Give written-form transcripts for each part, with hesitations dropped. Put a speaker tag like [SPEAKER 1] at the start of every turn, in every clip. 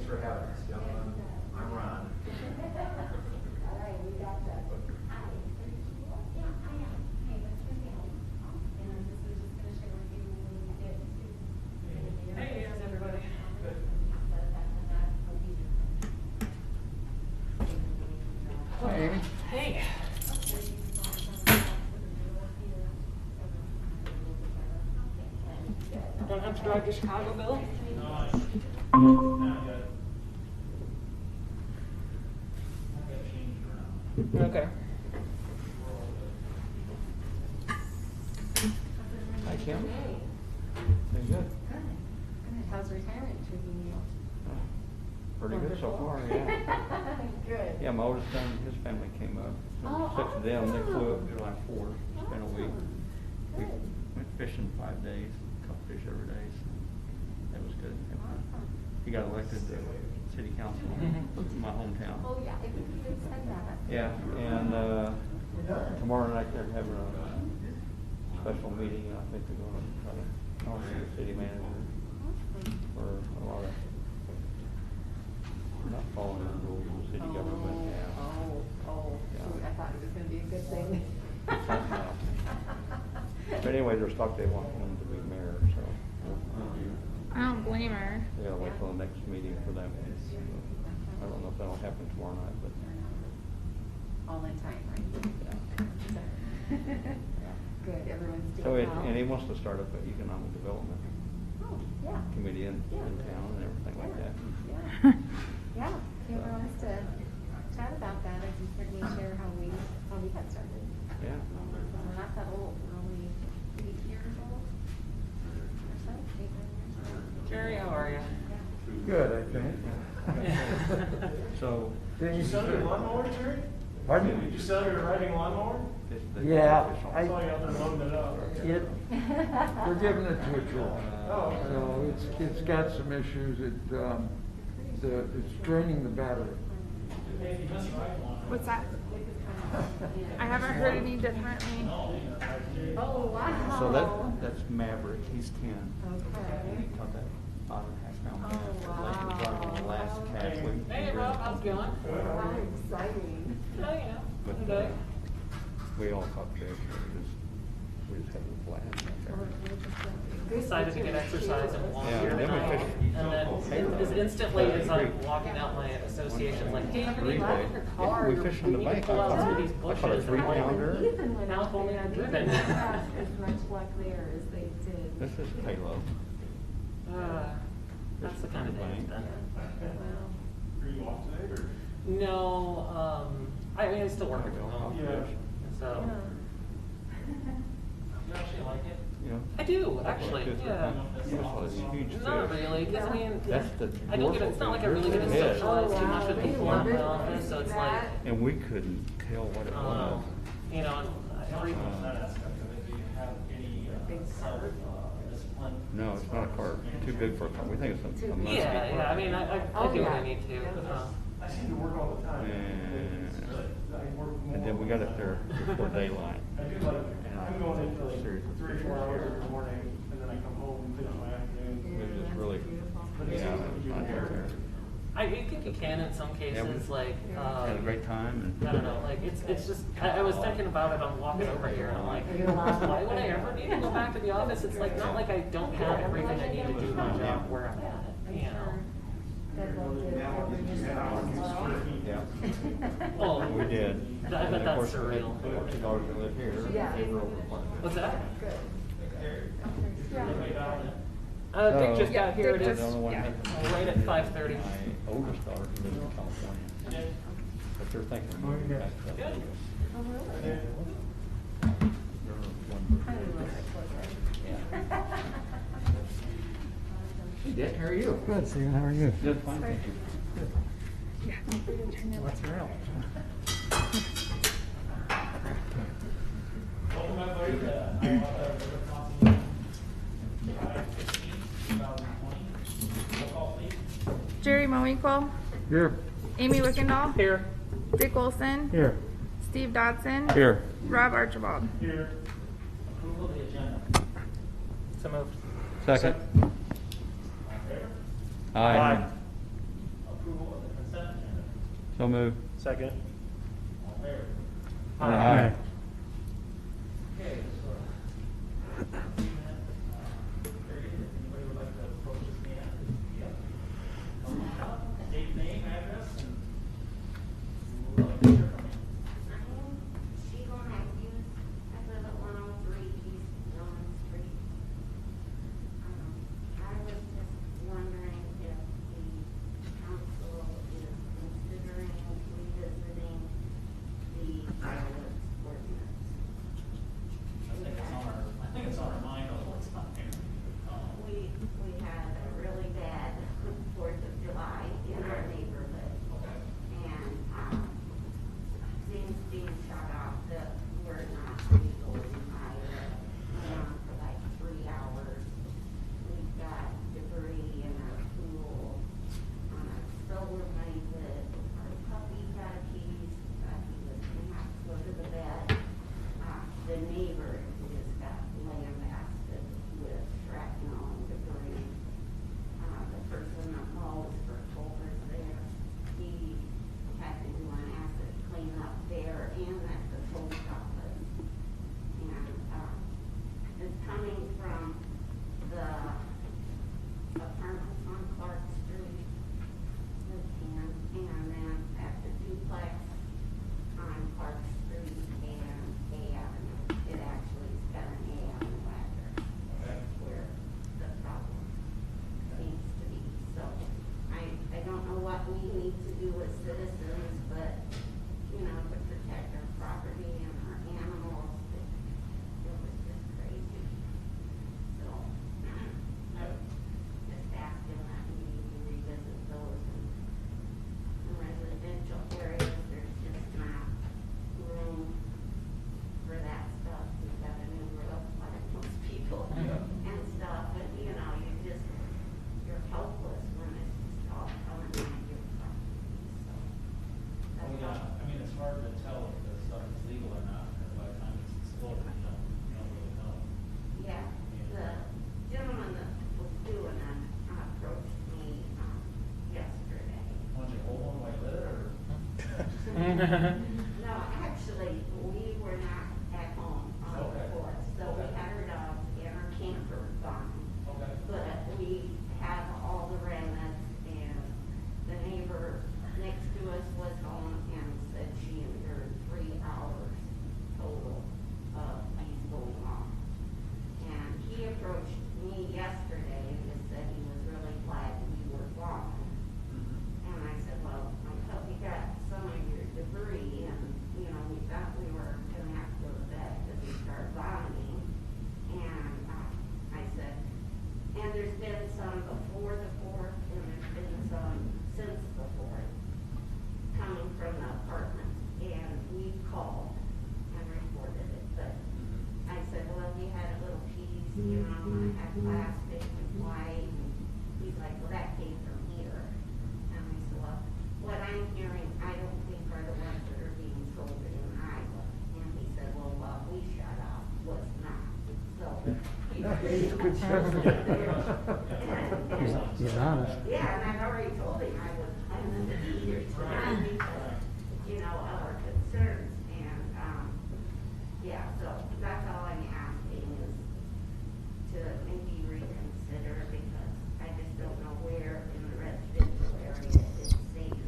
[SPEAKER 1] Thanks for having us, gentlemen. I'm Ron.
[SPEAKER 2] All right, we got that.
[SPEAKER 3] Hey, how's everybody?
[SPEAKER 4] Hi, Amy.
[SPEAKER 3] Hey. Don't have to drive to Chicago, Bill? Okay.
[SPEAKER 4] Hi, Kim.
[SPEAKER 2] Hey.
[SPEAKER 4] Doing good.
[SPEAKER 2] Good. Good. How's retirement treating you?
[SPEAKER 4] Pretty good so far, yeah.
[SPEAKER 2] Good.
[SPEAKER 4] Yeah, my oldest son, his family came up.
[SPEAKER 2] Oh,
[SPEAKER 4] Six of them, they flew up
[SPEAKER 2] awesome.
[SPEAKER 4] July 4th, spent a week. We
[SPEAKER 2] Good.
[SPEAKER 4] went fishing 5 days, caught fish every day, so that was good.
[SPEAKER 2] Awesome.
[SPEAKER 4] He got elected to city council in my hometown.
[SPEAKER 2] Oh, yeah, I think you did say that.
[SPEAKER 4] Yeah, and tomorrow night they're having a special meeting, and I think they're going to try to talk to the city manager
[SPEAKER 2] Awesome.
[SPEAKER 4] for a lot of not following the rules of the city government. Yeah.
[SPEAKER 2] Oh,
[SPEAKER 4] Yeah.
[SPEAKER 2] I thought it was gonna be a good thing.
[SPEAKER 4] But anyway, there's talk they want him to be mayor, so
[SPEAKER 5] I don't blame her.
[SPEAKER 4] we gotta wait till the next meeting for that. I don't know if that'll happen tomorrow night, but
[SPEAKER 2] All in time, right?
[SPEAKER 4] yeah.
[SPEAKER 2] Good, everyone's
[SPEAKER 4] So
[SPEAKER 2] doing well.
[SPEAKER 4] and he wants to start up an economic development
[SPEAKER 2] Oh, yeah.
[SPEAKER 4] committee in
[SPEAKER 2] Yeah.
[SPEAKER 4] town and everything like that.
[SPEAKER 2] Yeah. Yeah, if you ever want us to chat about that, I can certainly share how we got started.
[SPEAKER 4] Yeah.
[SPEAKER 2] We're not that old, we're only 8 years old or so, 8, 9 years old.
[SPEAKER 3] Jerry, how are you?
[SPEAKER 6] Good, I think.
[SPEAKER 4] So.
[SPEAKER 6] Did
[SPEAKER 1] Did you sell your lawnmower, Jerry?
[SPEAKER 6] Pardon?
[SPEAKER 1] Did you sell your riding lawnmower?
[SPEAKER 4] it's the
[SPEAKER 6] Yeah,
[SPEAKER 4] official-
[SPEAKER 1] I saw you out there loading it up.
[SPEAKER 6] We're giving it to a tool.
[SPEAKER 1] Oh.
[SPEAKER 6] So it's got some issues. It's draining the battery.
[SPEAKER 5] What's that? I haven't heard any differently.
[SPEAKER 2] Oh, wow.
[SPEAKER 4] So that's Maverick, he's 10.
[SPEAKER 2] Okay.
[SPEAKER 4] He caught that 5.5 pound
[SPEAKER 2] Oh,
[SPEAKER 4] bass that lake was
[SPEAKER 2] wow.
[SPEAKER 4] on the last catch we.
[SPEAKER 3] Hey, Rob, how's it going?
[SPEAKER 2] How exciting.
[SPEAKER 3] Oh, yeah.
[SPEAKER 4] But
[SPEAKER 3] Okay.
[SPEAKER 4] we all caught fish, we just had a blast out there.
[SPEAKER 3] Decided to get exercise and walk
[SPEAKER 4] Yeah,
[SPEAKER 3] here
[SPEAKER 4] and then we
[SPEAKER 3] tonight.
[SPEAKER 4] fished-
[SPEAKER 3] And then as instantly as I'm walking out my association, like, hey, you need to get in your car.
[SPEAKER 4] Yeah, we
[SPEAKER 3] you're-
[SPEAKER 4] fished on the
[SPEAKER 3] you need to
[SPEAKER 4] bank.
[SPEAKER 3] pull out
[SPEAKER 4] I
[SPEAKER 3] some of
[SPEAKER 4] caught-
[SPEAKER 3] these
[SPEAKER 4] I
[SPEAKER 3] bushes.
[SPEAKER 4] caught a
[SPEAKER 3] And I'm like,
[SPEAKER 4] 3-pounder.
[SPEAKER 2] Even when
[SPEAKER 3] Now
[SPEAKER 2] I
[SPEAKER 3] if only
[SPEAKER 2] was
[SPEAKER 3] I'd
[SPEAKER 2] there,
[SPEAKER 3] driven.
[SPEAKER 2] they didn't have as much luck there as they did.
[SPEAKER 4] This is Halo.
[SPEAKER 3] That's the kind of day it's done.
[SPEAKER 1] Are you off today, or?
[SPEAKER 3] No, I mean, I still work from home.
[SPEAKER 1] Yeah.
[SPEAKER 3] So,
[SPEAKER 2] Yeah.
[SPEAKER 3] you actually like it?
[SPEAKER 4] You know?
[SPEAKER 3] I do, actually,
[SPEAKER 4] It's just
[SPEAKER 3] yeah.
[SPEAKER 4] a huge fish.
[SPEAKER 3] Not really, because I mean,
[SPEAKER 4] That's the
[SPEAKER 3] I don't get, it's not like I really get to
[SPEAKER 4] Yeah.
[SPEAKER 3] socialize too much with
[SPEAKER 2] Oh, wow.
[SPEAKER 3] people
[SPEAKER 2] They
[SPEAKER 3] in my
[SPEAKER 2] love it.
[SPEAKER 3] office, so it's like,
[SPEAKER 4] And we couldn't tell what it was.
[SPEAKER 3] you know, every.
[SPEAKER 2] Big carp.
[SPEAKER 4] No, it's not a carp. Too big for a carp. We think it's a muskie.
[SPEAKER 3] Yeah, I mean, I
[SPEAKER 2] Oh,
[SPEAKER 3] do what
[SPEAKER 2] yeah.
[SPEAKER 3] I need to.
[SPEAKER 2] Yeah.
[SPEAKER 1] I seem to work all the time.
[SPEAKER 4] And then we got up there before daylight.
[SPEAKER 1] I do like, I'm going in for like 3 or 4 hours every morning, and then I come home and finish my afternoon.
[SPEAKER 4] It was just really, yeah, it was fun here.
[SPEAKER 3] I think you can in some cases, like,
[SPEAKER 4] Had a great time.
[SPEAKER 3] I don't know, like, it's just, I was thinking about it on walking over here, and I'm like, why would I ever need to go back to the office? It's like, not like I don't have everything I need to do my job where I'm at, you know?
[SPEAKER 4] Yeah.
[SPEAKER 3] Oh,
[SPEAKER 4] We did.
[SPEAKER 3] I bet
[SPEAKER 4] And of
[SPEAKER 3] that's
[SPEAKER 4] course, we had
[SPEAKER 3] surreal.
[SPEAKER 4] 2 dollars to live here.
[SPEAKER 2] Yeah.
[SPEAKER 4] They were over.
[SPEAKER 3] What's that?
[SPEAKER 4] So-
[SPEAKER 3] Dick just got here, it
[SPEAKER 5] Dick
[SPEAKER 3] is
[SPEAKER 5] just-
[SPEAKER 4] The other one
[SPEAKER 5] yeah.
[SPEAKER 4] had-
[SPEAKER 3] right at 5:30.
[SPEAKER 4] My oldest daughter who lives in California. But they're thinking of moving back to that.
[SPEAKER 3] Good.
[SPEAKER 2] Oh, really?
[SPEAKER 6] Hey, Dick, how are you?
[SPEAKER 4] Good, Stephen, how are you? Good, fine, thank you.
[SPEAKER 5] Yeah, feel free to turn it
[SPEAKER 6] What's
[SPEAKER 5] on.
[SPEAKER 6] around?
[SPEAKER 1] Welcome everybody to Hiawatha River Crossing 2020. Roll call, please.
[SPEAKER 5] Jerry Mowinkle,
[SPEAKER 6] Here.
[SPEAKER 5] Amy Wickendall,
[SPEAKER 3] Here.
[SPEAKER 5] Dick Olson,
[SPEAKER 6] Here.
[SPEAKER 5] Steve Dodson,
[SPEAKER 4] Here.
[SPEAKER 5] Rob Archibald.
[SPEAKER 1] Here.
[SPEAKER 3] Approval of the agenda. So moved.
[SPEAKER 4] Second.
[SPEAKER 1] All in favor?
[SPEAKER 4] Aye. So move.
[SPEAKER 1] Second.
[SPEAKER 4] Aye.
[SPEAKER 3] Okay, so. Anybody would like to approach this man? Yep. State name, address, and we'll love to hear from you.
[SPEAKER 7] Sheila Matthews. I live at 103 East Dillon Street. I was just wondering if the council is considering revisiting the fireworks ordinance.
[SPEAKER 3] I think it's on our mind all the time.
[SPEAKER 7] We had a really bad 4th of July in our neighborhood.
[SPEAKER 3] Okay.
[SPEAKER 7] And things being shut off that were not legally fire went on for like 3 hours. We've got debris in our pool, on our solar blanket, our puppy got a piece, he was gonna have to go to the bed. The neighbor just got lambasted with shrapnel and debris. The person that mows for Culver's there, he had to do an acid cleanup there and at the post office. And, it's coming from the apartments on Clark Street, and then at the duplex on Clark Street and A Avenue. It actually has got an A Avenue address.
[SPEAKER 3] Okay.
[SPEAKER 7] Where the problem seems to be. So I don't know what we need to do as citizens, but, you know, to protect our property and our animals, it was just crazy. So, just asking that we need to revisit those in residential areas. There's just not room for that stuff. We've got a new roof like most people and stuff, and you know, you're helpless when it's just all coming at your property, so. That's all.
[SPEAKER 3] I mean, it's hard to tell if the stuff is legal or not, because by the time it's exploded, you don't really know.
[SPEAKER 7] Yeah, the gentleman that was doing it approached me, yesterday.
[SPEAKER 3] Why don't you hold one while you lit it, or?
[SPEAKER 7] No, actually, we were not at home on the
[SPEAKER 3] Okay.
[SPEAKER 7] 4th, so we had our dogs and our camper gone.
[SPEAKER 3] Okay.
[SPEAKER 7] But we have all the remnants, and the neighbor next to us was home and said she endured 3 hours total of these going on. And he approached me yesterday and just said he was really glad we were gone. And I said, well, I hope you got some of your debris, and, you know, we thought we were gonna have to go to bed because we started vomiting. And, I said, and there's been some before the 4th, and there's been some since the 4th, coming from the apartment, and we called and reported it, but I said, well, we had a little piece, you know, and I had plastic and white, and he's like, well, that came from here. And I said, well, what I'm hearing, I don't think are the ones that are being sold in Iowa. And he said, well, what we shut off was not. So.
[SPEAKER 6] He's a good senator.
[SPEAKER 4] He's honest.
[SPEAKER 7] Yeah, and I'd already told him I was planning to be here tonight because, you know, of our concerns. And, yeah, so that's all I'm asking is to maybe reconsider, because I just don't know where in the residential area it's safe,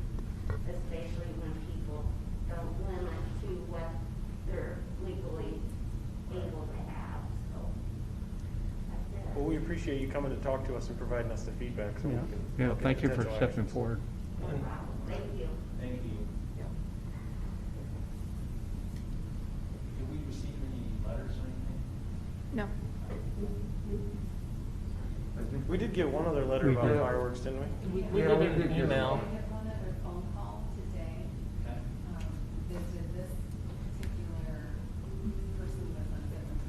[SPEAKER 7] especially when people don't limit to what they're legally able to have, so. That's it.
[SPEAKER 1] Well, we appreciate you coming to talk to us and providing us the feedback, so we
[SPEAKER 4] Yeah,
[SPEAKER 1] can.
[SPEAKER 4] yeah,
[SPEAKER 1] look at
[SPEAKER 4] thank you for
[SPEAKER 1] potential
[SPEAKER 4] stepping
[SPEAKER 1] actions.
[SPEAKER 4] forward.
[SPEAKER 7] No problem. Thank you.
[SPEAKER 3] Thank you. Did we receive any letters or anything?
[SPEAKER 5] No.
[SPEAKER 1] We did get one other letter
[SPEAKER 4] We
[SPEAKER 1] about
[SPEAKER 4] did.
[SPEAKER 1] fireworks, didn't we?
[SPEAKER 3] We
[SPEAKER 6] Yeah,
[SPEAKER 3] did
[SPEAKER 6] we
[SPEAKER 3] an
[SPEAKER 6] did get
[SPEAKER 3] email.
[SPEAKER 8] I had one other phone call today.
[SPEAKER 3] Okay.
[SPEAKER 8] Visited this particular person was on different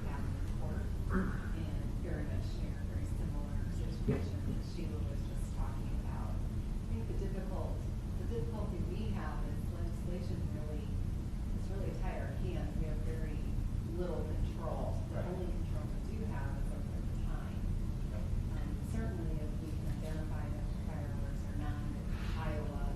[SPEAKER 8] Avenue Court and very much shared very similar situation that Sheila was just talking about. I think the difficulty we have is legislation it's really tight our hands. We have very little control. The
[SPEAKER 3] Right.
[SPEAKER 8] only control we do have is over the time. Certainly if we can identify that fireworks are not Iowa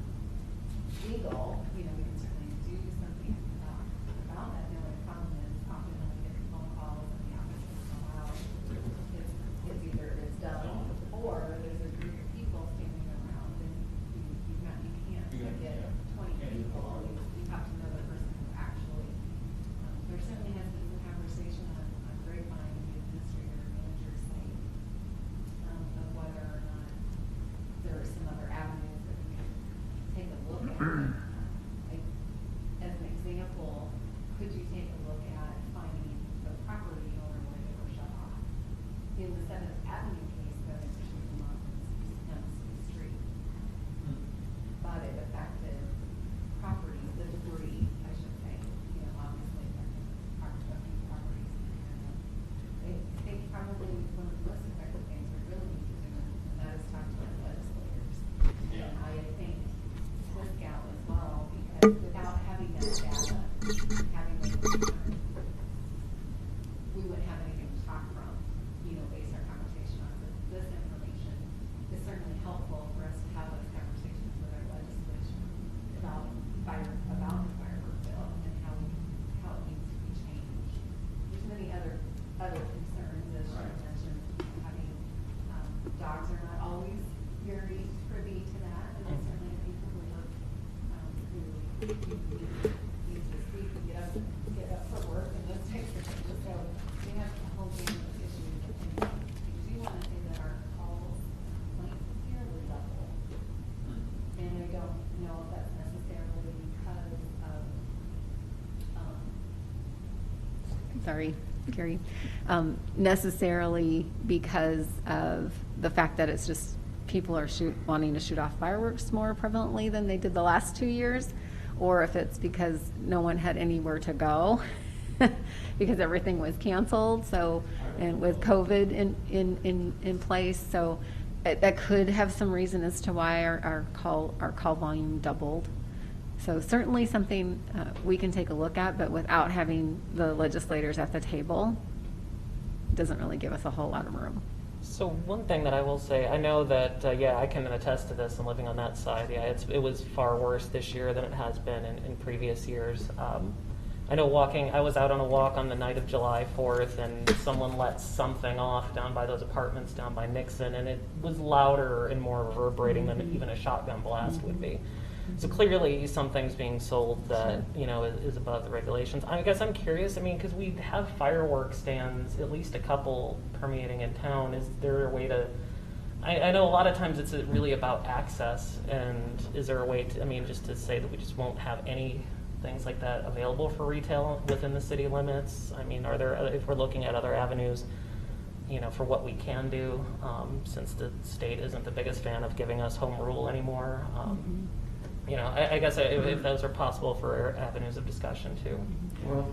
[SPEAKER 8] Seventh Avenue case that I took them off the street. But it affected property, the debris, I should say, obviously affected a few properties. And I think probably one of the most effective things we really need to do, and that is talk to our legislators.
[SPEAKER 1] Yeah.
[SPEAKER 8] And I think this gal as well, because without having that data, having those concerns, we wouldn't have anything to talk from, base our conversation on. So this information is certainly helpful for us to have those conversations with our legislation about the firework bill and how it needs to be changed. There's many other concerns, as you mentioned, having, dogs are not always very privy to that, and there's certainly people who work, who need to sleep and get up for work and those types of things. So we have a whole game of issues. And I do want to say that our calls, complaints this year were double. And I don't know if that's necessarily because of,
[SPEAKER 2] Sorry, Gary. Necessarily because of the fact that it's just people are wanting to shoot off fireworks more prevalently than they did the last 2 years, or if it's because no one had anywhere to go because everything was canceled. So, and with COVID in place, so that could have some reason as to why our call volume doubled. So certainly something we can take a look at, but without having the legislators at the table, doesn't really give us a whole lot of room.
[SPEAKER 3] So one thing that I will say, I know that, I can attest to this and living on that side. Yeah, it was far worse this year than it has been in previous years. I know I was out on a walk on the night of July 4th, and someone let something off down by those apartments down by Nixon, and it was louder and more reverberating than even a shotgun blast would be. So clearly something's being sold that, is above the regulations. I guess I'm curious, because we have fireworks stands, at least a couple permeating in town. Is there a way to, I know a lot of times it's really about access, and is there a way to, just to say that we just won't have any things like that available for retail within the city limits? Are there, if we're looking at other avenues, for what we can do, since the state isn't the biggest fan of giving us home rule anymore? I guess if those are possible for avenues of discussion too.
[SPEAKER 6] Well,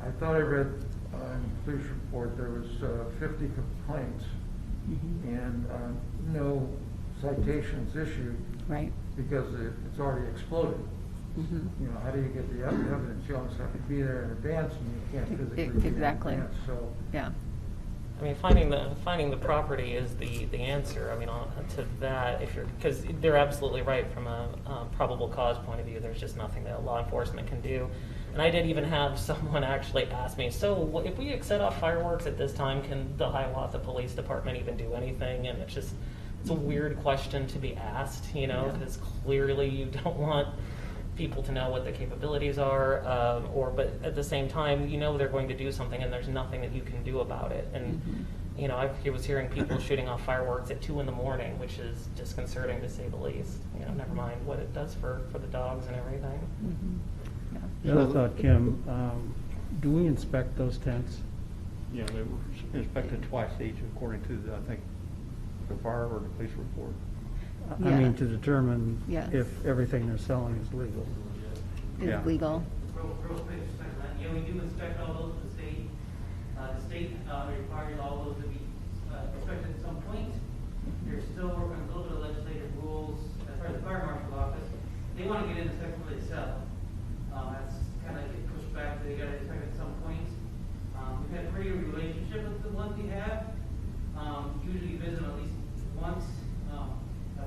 [SPEAKER 6] I thought I read in the police report there was 50 complaints and no citations issued.
[SPEAKER 2] Right.
[SPEAKER 6] Because it's already exploded. How do you get the evidence? You almost have to be there in advance, and you can't physically be
[SPEAKER 2] Exactly.
[SPEAKER 6] in advance. So
[SPEAKER 2] Yeah.
[SPEAKER 3] Finding the property is the answer. To that, because they're absolutely right from a probable cause point of view. There's just nothing that law enforcement can do. And I did even have someone actually ask me, so if we set off fireworks at this time, can the Hiawatha Police Department even do anything? And it's a weird question to be asked, because clearly you don't want people to know what the capabilities are, but at the same time, they're going to do something, and there's nothing that you can do about it. And I was hearing people shooting off fireworks at 2 a.m, which is disconcerting to say the least. Never mind what it does for the dogs and everything.
[SPEAKER 9] The other thought, Kim, do we inspect those tents?
[SPEAKER 4] Yeah, they were inspected twice each, according to I think the fire or the police report.
[SPEAKER 9] I mean, to determine
[SPEAKER 2] Yes.
[SPEAKER 9] if everything they're selling is legal.
[SPEAKER 2] Is
[SPEAKER 4] Yeah.
[SPEAKER 2] legal.
[SPEAKER 10] Real quick, we do inspect all those with the state. The state requires all those to be inspected at some point. They're still working on a little bit of legislative rules as far as the fire marshal's office. They want to get in and inspect before they sell. That's kind of get pushed back. They got to inspect at some point. We've had a pretty good relationship with the ones we have. Usually visit them at least once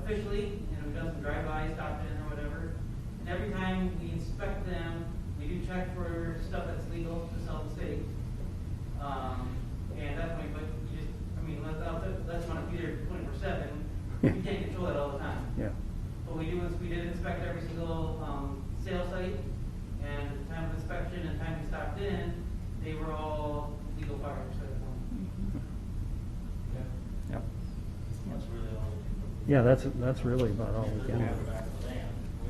[SPEAKER 10] officially, and we've done some drive-bys, stopped in or whatever. And every time we inspect them, we do check for stuff that's legal to sell in the city. And at that point, but you just, let's want to be there 24/7. We can't control that all the time.
[SPEAKER 9] Yeah.
[SPEAKER 10] But we did inspect every single sale site, and at the time of inspection and time we stopped in, they were all legal fireworks at that point.
[SPEAKER 4] Yeah.
[SPEAKER 1] That's really all.
[SPEAKER 9] Yeah, that's really about all we can do.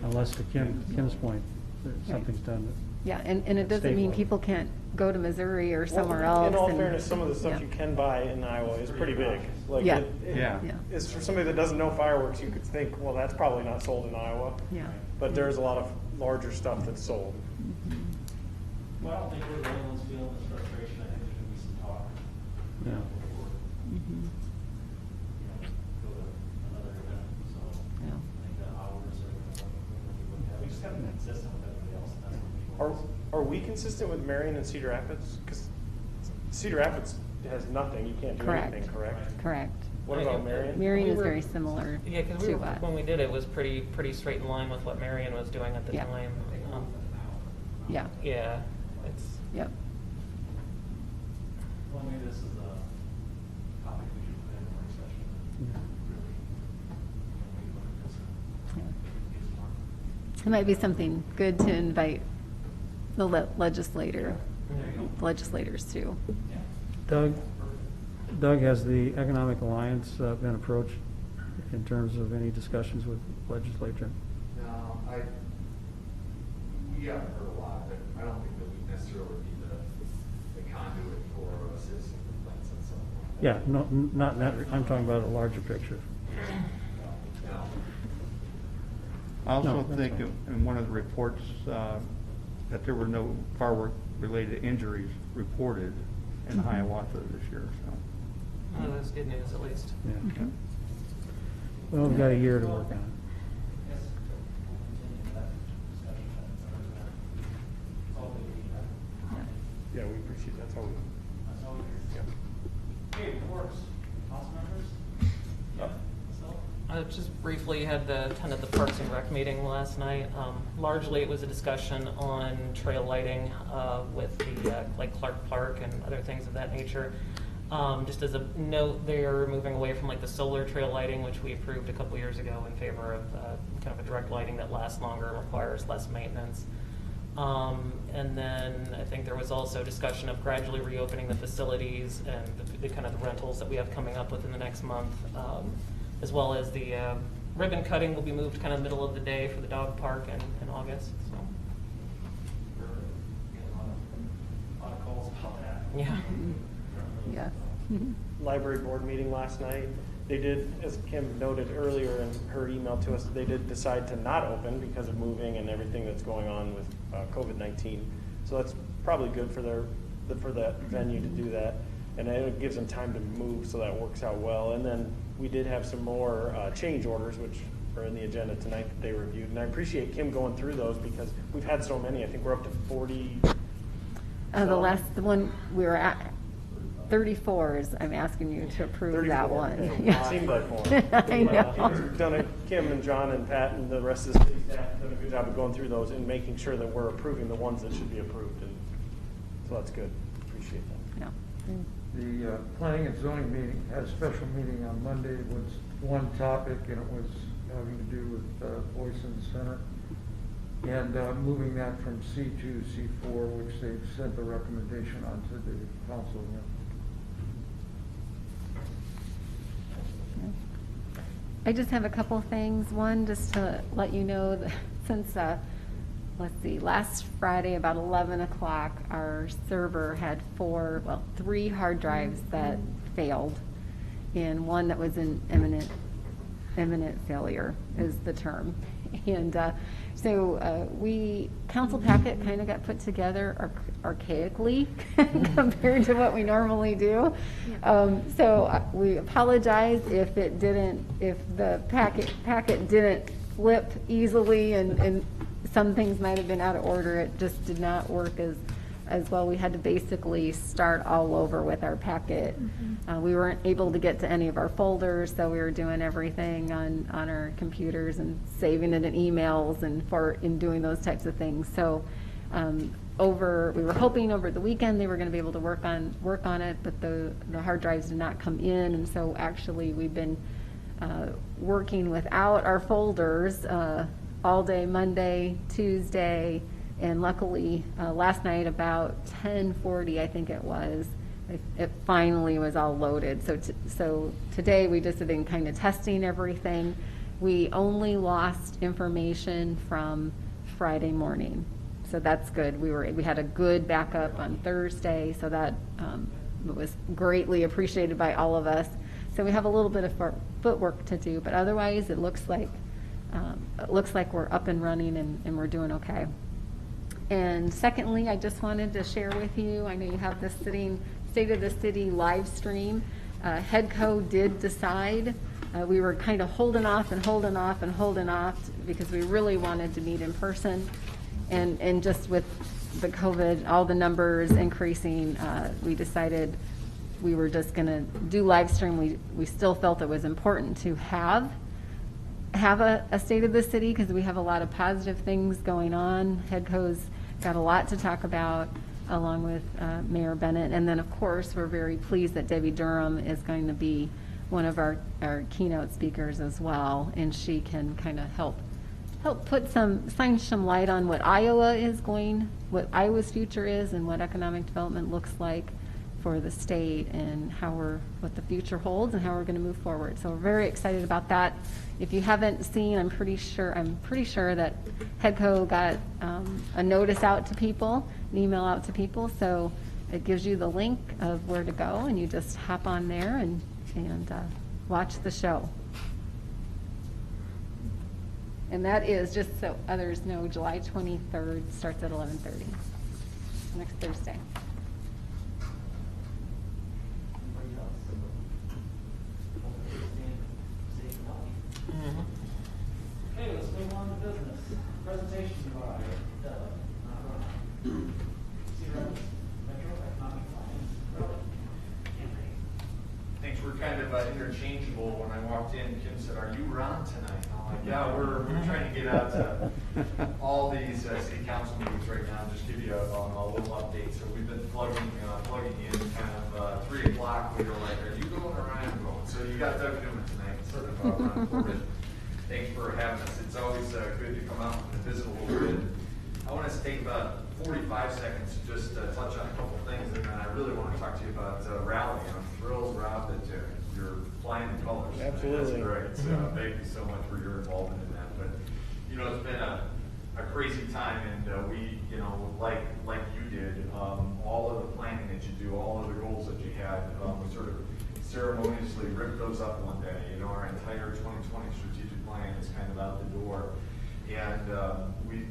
[SPEAKER 9] Unless to Kim's point, that something's done
[SPEAKER 2] Yeah, and it doesn't mean
[SPEAKER 9] Statewide.
[SPEAKER 2] people can't go to Missouri or somewhere
[SPEAKER 1] Well,
[SPEAKER 2] else.
[SPEAKER 1] In all
[SPEAKER 2] and-
[SPEAKER 1] fairness, some of the stuff
[SPEAKER 2] yeah.
[SPEAKER 1] you can buy in Iowa is pretty big. Like
[SPEAKER 2] Yeah.
[SPEAKER 4] Yeah.
[SPEAKER 2] Yeah.
[SPEAKER 1] It's for somebody that doesn't know fireworks, you could think, well, that's probably not sold in Iowa.
[SPEAKER 2] Yeah.
[SPEAKER 1] But there's a lot of larger stuff that's sold.
[SPEAKER 10] Well, I don't think we're the only ones feeling this frustration. I think there should be some talk.
[SPEAKER 9] Yeah.
[SPEAKER 10] Before,
[SPEAKER 2] Mhm.
[SPEAKER 10] go to another event, so
[SPEAKER 2] Yeah.
[SPEAKER 10] I think the hours are gonna be looked at. We just haven't been consistent with everybody else, and that's what people.
[SPEAKER 1] Are we consistent with Marion and Cedar Rapids? Because Cedar Rapids has nothing, you can't do
[SPEAKER 2] Correct.
[SPEAKER 1] anything, correct?
[SPEAKER 2] Correct.
[SPEAKER 1] What about Marion?
[SPEAKER 2] Marion
[SPEAKER 3] We
[SPEAKER 2] is
[SPEAKER 3] were-
[SPEAKER 2] very similar
[SPEAKER 3] Yeah, because
[SPEAKER 2] to
[SPEAKER 3] when we did it, was pretty straight in line with what Marion was doing at the
[SPEAKER 2] Yeah.
[SPEAKER 3] time.
[SPEAKER 2] Yeah,
[SPEAKER 3] Yeah, it's,
[SPEAKER 2] yep.
[SPEAKER 10] Well, maybe this is a topic we should put in a work session.
[SPEAKER 9] Yeah.
[SPEAKER 10] Maybe look at this and
[SPEAKER 2] Yeah.
[SPEAKER 10] get some more.
[SPEAKER 2] It might be something good to invite the legislators to.
[SPEAKER 9] Doug, has the Economic Alliance been approached in terms of any discussions with legislature?
[SPEAKER 11] No, we haven't heard a lot, but I don't think that we necessarily be the conduit for citizen complaints and so on.
[SPEAKER 9] Yeah, no, not that, I'm talking about a larger picture.
[SPEAKER 11] No.
[SPEAKER 4] I also
[SPEAKER 9] No, that's
[SPEAKER 4] think
[SPEAKER 9] fine.
[SPEAKER 4] in one of the reports that there were no firework-related injuries reported in Hiawatha this year, so.
[SPEAKER 3] oh, that's good news at least.
[SPEAKER 9] Yeah. Well, we've got a year to work on it.
[SPEAKER 10] Yes, we'll continue that discussion. That's all we need.
[SPEAKER 1] Yeah, we appreciate, that's how we.
[SPEAKER 10] That's all we hear. Okay, reports, council members? Yeah, myself?
[SPEAKER 3] I just briefly attended the Parks and Rec meeting last night. Largely, it was a discussion on trail lighting with the like Clark Park and other things of that nature. Just as a note, they're moving away from like the solar trail lighting, which we approved a couple years ago, in favor of kind of a direct lighting that lasts longer and requires less maintenance. And then I think there was also discussion of gradually reopening the facilities and the kind of the rentals that we have coming up within the next month, as well as the ribbon cutting will be moved kind of middle of the day for the dog park in August. So,
[SPEAKER 10] We're getting a lot of calls about that.
[SPEAKER 3] yeah.
[SPEAKER 2] Yes.
[SPEAKER 1] Library board meeting last night. They did, as Kim noted earlier in her email to us, they did decide to not open because of moving and everything that's going on with COVID-19. So that's probably good for that venue to do that. And it gives them time to move, so that works out well. And then we did have some more change orders, which are in the agenda tonight that they reviewed. And I appreciate Kim going through those because we've had so many. I think we're up to 40.
[SPEAKER 2] The one we were at, 34 is, I'm asking you to approve that
[SPEAKER 1] 34.
[SPEAKER 2] one.
[SPEAKER 1] Okay.
[SPEAKER 2] Yeah.
[SPEAKER 1] Seemed like more.
[SPEAKER 2] I know.
[SPEAKER 1] We've done Kim and John and Pat and the rest of the city staff have done a good job of going through those and making sure that we're approving the ones that should be approved. And so that's good. Appreciate that.
[SPEAKER 2] Yeah.
[SPEAKER 6] The planning and zoning meeting had a special meeting on Monday. It was one topic, and it was having to do with Boyson Center. And moving that from C2 to C4, which they've sent the recommendation on to the council.
[SPEAKER 2] I just have a couple things. One, just to let you know that since, let's see, last Friday about 11 o'clock, our server had 3 hard drives that failed, and one that was in imminent failure is the term. And so council packet kind of got put together archaically compared to what we normally do. So we apologize if the packet didn't flip easily and some things might have been out of order. It just did not work as well. We had to basically start all over with our packet. We weren't able to get to any of our folders, so we were doing everything on our computers and saving it in emails and in doing those types of things. So we were hoping over the weekend they were going to be able to work on it, but the hard drives did not come in, and so actually we've been working without our folders all day Monday, Tuesday, and luckily last night about 10:40, I think it was, it finally was all loaded. So today we just have been kind of testing everything. We only lost information from Friday morning. so that's good. We had a good backup on Thursday, so that was greatly appreciated by all of us. So we have a little bit of footwork to do, but otherwise it looks like we're up and running and we're doing okay. And secondly, I just wanted to share with you, I know you have this State of the City live stream. HEDCO did decide. We were kind of holding off because we really wanted to meet in person. And just with the COVID, all the numbers increasing, we decided we were just going to do live stream. We still felt it was important to have a State of the City because we have a lot of positive things going on. HEDCO's got a lot to talk about along with Mayor Bennett. And then, of course, we're very pleased that Debbie Durham is going to be one of our keynote speakers as well. And she can kind of help shine some light on what what Iowa's future is and what economic development looks like for the state and what the future holds and how we're going to move forward. So we're very excited about that. If you haven't seen, I'm pretty sure that HEDCO got a notice out to people, an email out to people. So it gives you the link of where to go, and you just hop on there and watch the show. And that is, just so others know, July 23rd, starts at 11:30, next Thursday.
[SPEAKER 10] Anybody else? Stay healthy. Okay, let's move on to business. Presentation by Doug. Metro Economic Alliance.
[SPEAKER 11] Thanks, we're kind of interchangeable. When I walked in, Kim said, "Are you Ron tonight?" I'm like, "Yeah, we're trying to get out to all these city council meetings right now, just give you a little update." So we've been plugging in kind of 3 o'clock. We were like, "Are you going or am I going?" So you got Doug Newman tonight instead of Ron Corbett. Thanks for having us. It's always good to come out and visit a little bit. I want us to take about 45 seconds to just touch on a couple things, and then I really want to talk to you about Rally. I'm thrilled, Rob, that you're flying the colors.
[SPEAKER 1] Absolutely.
[SPEAKER 11] That's great. So thank you so much for your involvement in that. But, it's been a crazy time, and we, like you did, all of the planning that you do, all of the goals that you had, we sort of ceremoniously ripped those up one day. Our entire 2020 strategic plan is kind of out the door. And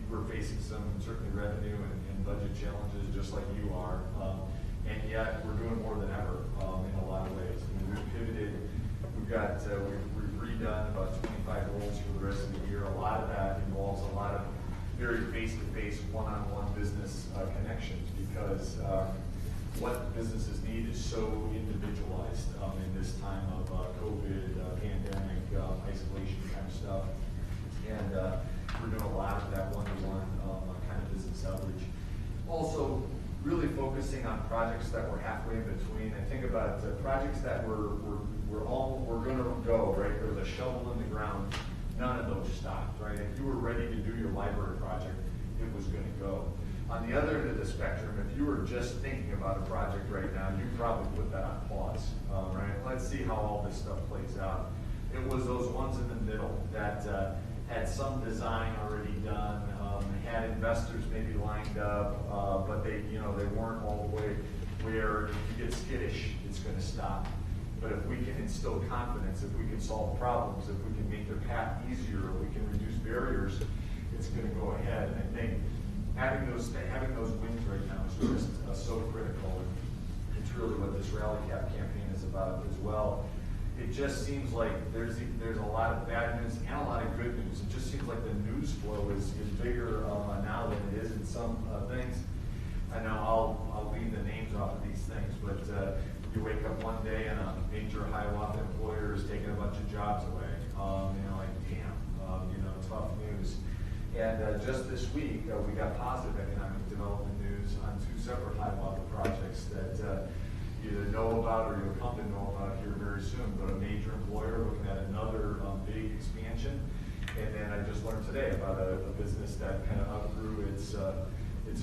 [SPEAKER 11] we're facing some certainly revenue and budget challenges just like you are. And yet we're doing more than ever in a lot of ways. We've pivoted. We've redone about 25 roles for the rest of the year. A lot of that involves a lot of very face-to-face, one-on-one business connections because what businesses need is so individualized in this time of COVID, pandemic, isolation kind of stuff. And we're doing a lot of that one-to-one kind of business outreach. Also, really focusing on projects that we're halfway in between. I think about projects that we're going to go, right? There was a shovel in the ground. None of those stopped, right? If you were ready to do your library project, it was going to go. On the other end of the spectrum, if you were just thinking about a project right now, you'd probably put that on pause, right? Let's see how all this stuff plays out. It was those ones in the middle that had some design already done, had investors maybe lined up, but they weren't all the way where if you get skittish, it's going to stop. But if we can instill confidence, if we can solve problems, if we can make their path easier, if we can reduce barriers, it's going to go ahead. And I think having those wins right now is just so critical. And it's really what this Rally Cap campaign is about as well. It just seems like there's a lot of bad news and a lot of good news. It just seems like the news flow is bigger now than it is in some things. I know I'll leave the names off of these things, but you wake up one day and a major Hiawatha employer is taking a bunch of jobs away. Like damn, tough news. And just this week, we got positive economic development news on 2 separate Hiawatha projects that you either know about or you'll come to know about here very soon. But a major employer looking at another big expansion. And then I just learned today about a business that kind of outgrew its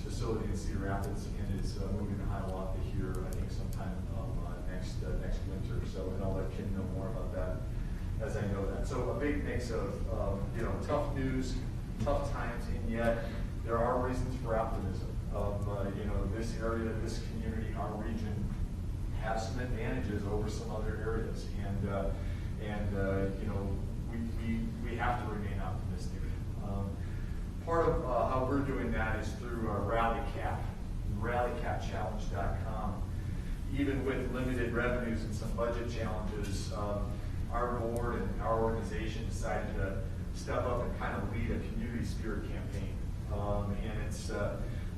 [SPEAKER 11] facility in Cedar Rapids and is moving to Hiawatha here, I think sometime next winter. So, and I'll let Kim know more about that as I know that. So a big mix of tough news, tough times, and yet there are reasons for optimism. You know, this area, this community, our region have some advantages over some other areas, and you know, we have to remain optimistic. Part of how we're doing that is through RallyCap, rallycapchallenge.com. Even with limited revenues and some budget challenges, our board and our organization decided to step up and kind of lead a community spirit campaign. And it's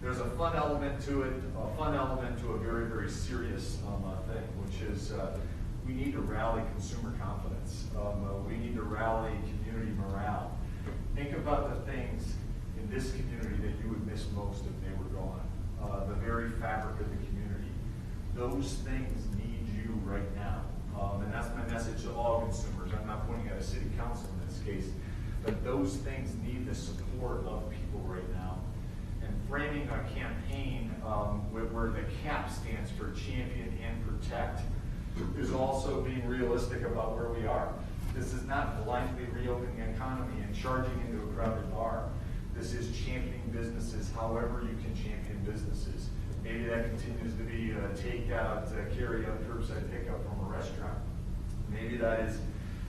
[SPEAKER 11] there's a fun element to it, a fun element to a very, very serious thing, which is we need to rally consumer confidence. We need to rally community morale. Think about the things in this community that you would miss most if they were gone. The very fabric of the community. Those things need you right now. And that's my message to all consumers. I'm not pointing at a city council in this case, but those things need the support of people right now. And framing a campaign where the CAP stands for champion and protect is also being realistic about where we are. This is not blindly reopening the economy and charging into a crowded bar. This is championing businesses however you can champion businesses. Maybe that continues to be takeout, carry-out, curbside pickup from a restaurant. Maybe that is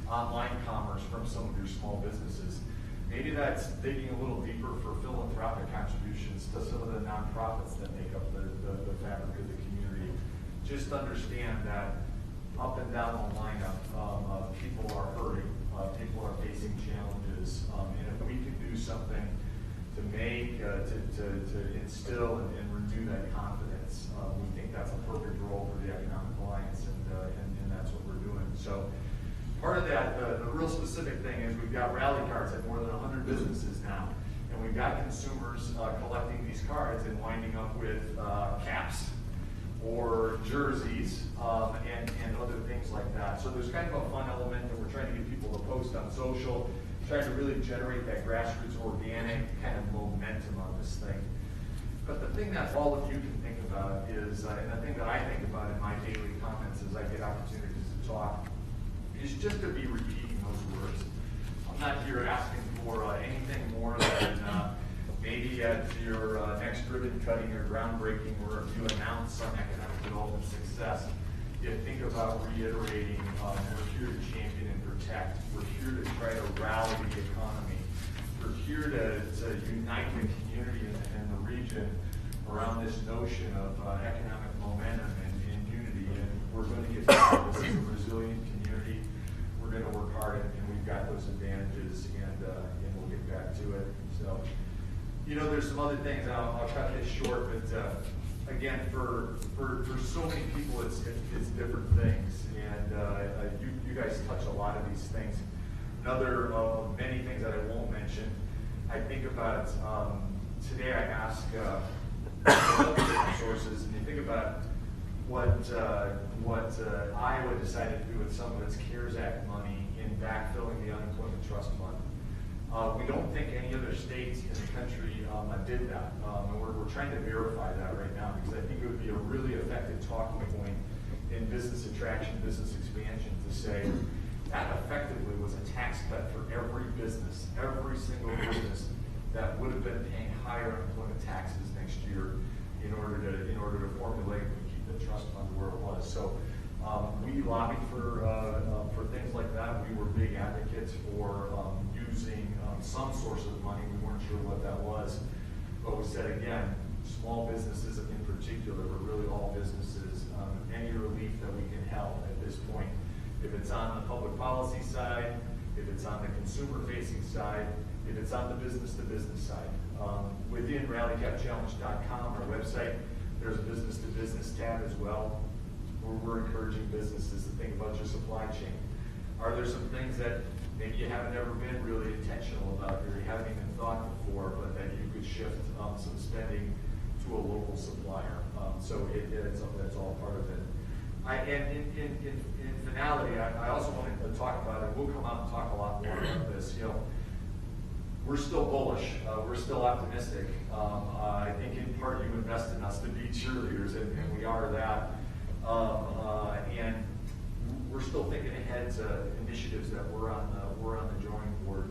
[SPEAKER 11] online commerce from some of your small businesses. Maybe that's digging a little deeper for philanthropic contributions to some of the nonprofits that make up the fabric of the community. Just understand that up and down the lineup, people are hurting, people are facing challenges, and if we can do something to make, to instill and renew that confidence, we think that's a perfect role for the Economic Alliance, and that's what we're doing. So part of that, the real specific thing is we've got rally cards at more than 100 businesses now, and we've got consumers collecting these cards and winding up with caps or jerseys and other things like that. So there's kind of a fun element that we're trying to get people to post on social, trying to really generate that grassroots organic kind of momentum on this thing. But the thing that all of you can think about is, and the thing that I think about in my daily comments as I get opportunities to talk, is just to be repeating those words. I'm not here asking for anything more than maybe at your next ribbon cutting or groundbreaking, or if you announce some economic development success, you think about reiterating, we're here to champion and protect. We're here to try to rally the economy. We're here to unite the community and the region around this notion of economic momentum and unity. And we're going to get through this as a resilient community. We're going to work hard, and we've got those advantages, and we'll get back to it. So, you know, there's some other things. I'll cut this short, but again, for so many people, it's different things, and you guys touch a lot of these things. Another of many things that I won't mention. I think about today. I ask different sources, and you think about what Iowa decided to do with some of its CARES Act money in backfilling the unemployment trust fund. We don't think any other states in the country did that, and we're trying to verify that right now, because I think it would be a really effective talking point in business attraction, business expansion, to say that effectively was a tax cut for every business, every single business that would have been paying higher unemployment taxes next year in order to formulate and keep the trust fund where it was. So we lobbied for things like that. We were big advocates for using some source of money. We weren't sure what that was, but we said again, small businesses in particular, but really all businesses, any relief that we can help at this point. If it's on the public policy side, if it's on the consumer-facing side, if it's on the business-to-business side. Within rallycapchallenge.com, our website, there's a business-to-business tab as well, where we're encouraging businesses to think about your supply chain. Are there some things that maybe you haven't ever been really intentional about, or you haven't even thought before, but that you could shift some spending to a local supplier? So that's all part of it. In finality, I also wanted to talk about, and we'll come out and talk a lot more about this. You know, we're still bullish. We're still optimistic. I think in part you invest in us to be cheerleaders, and we are that. And we're still thinking ahead to initiatives that we're on the drawing board,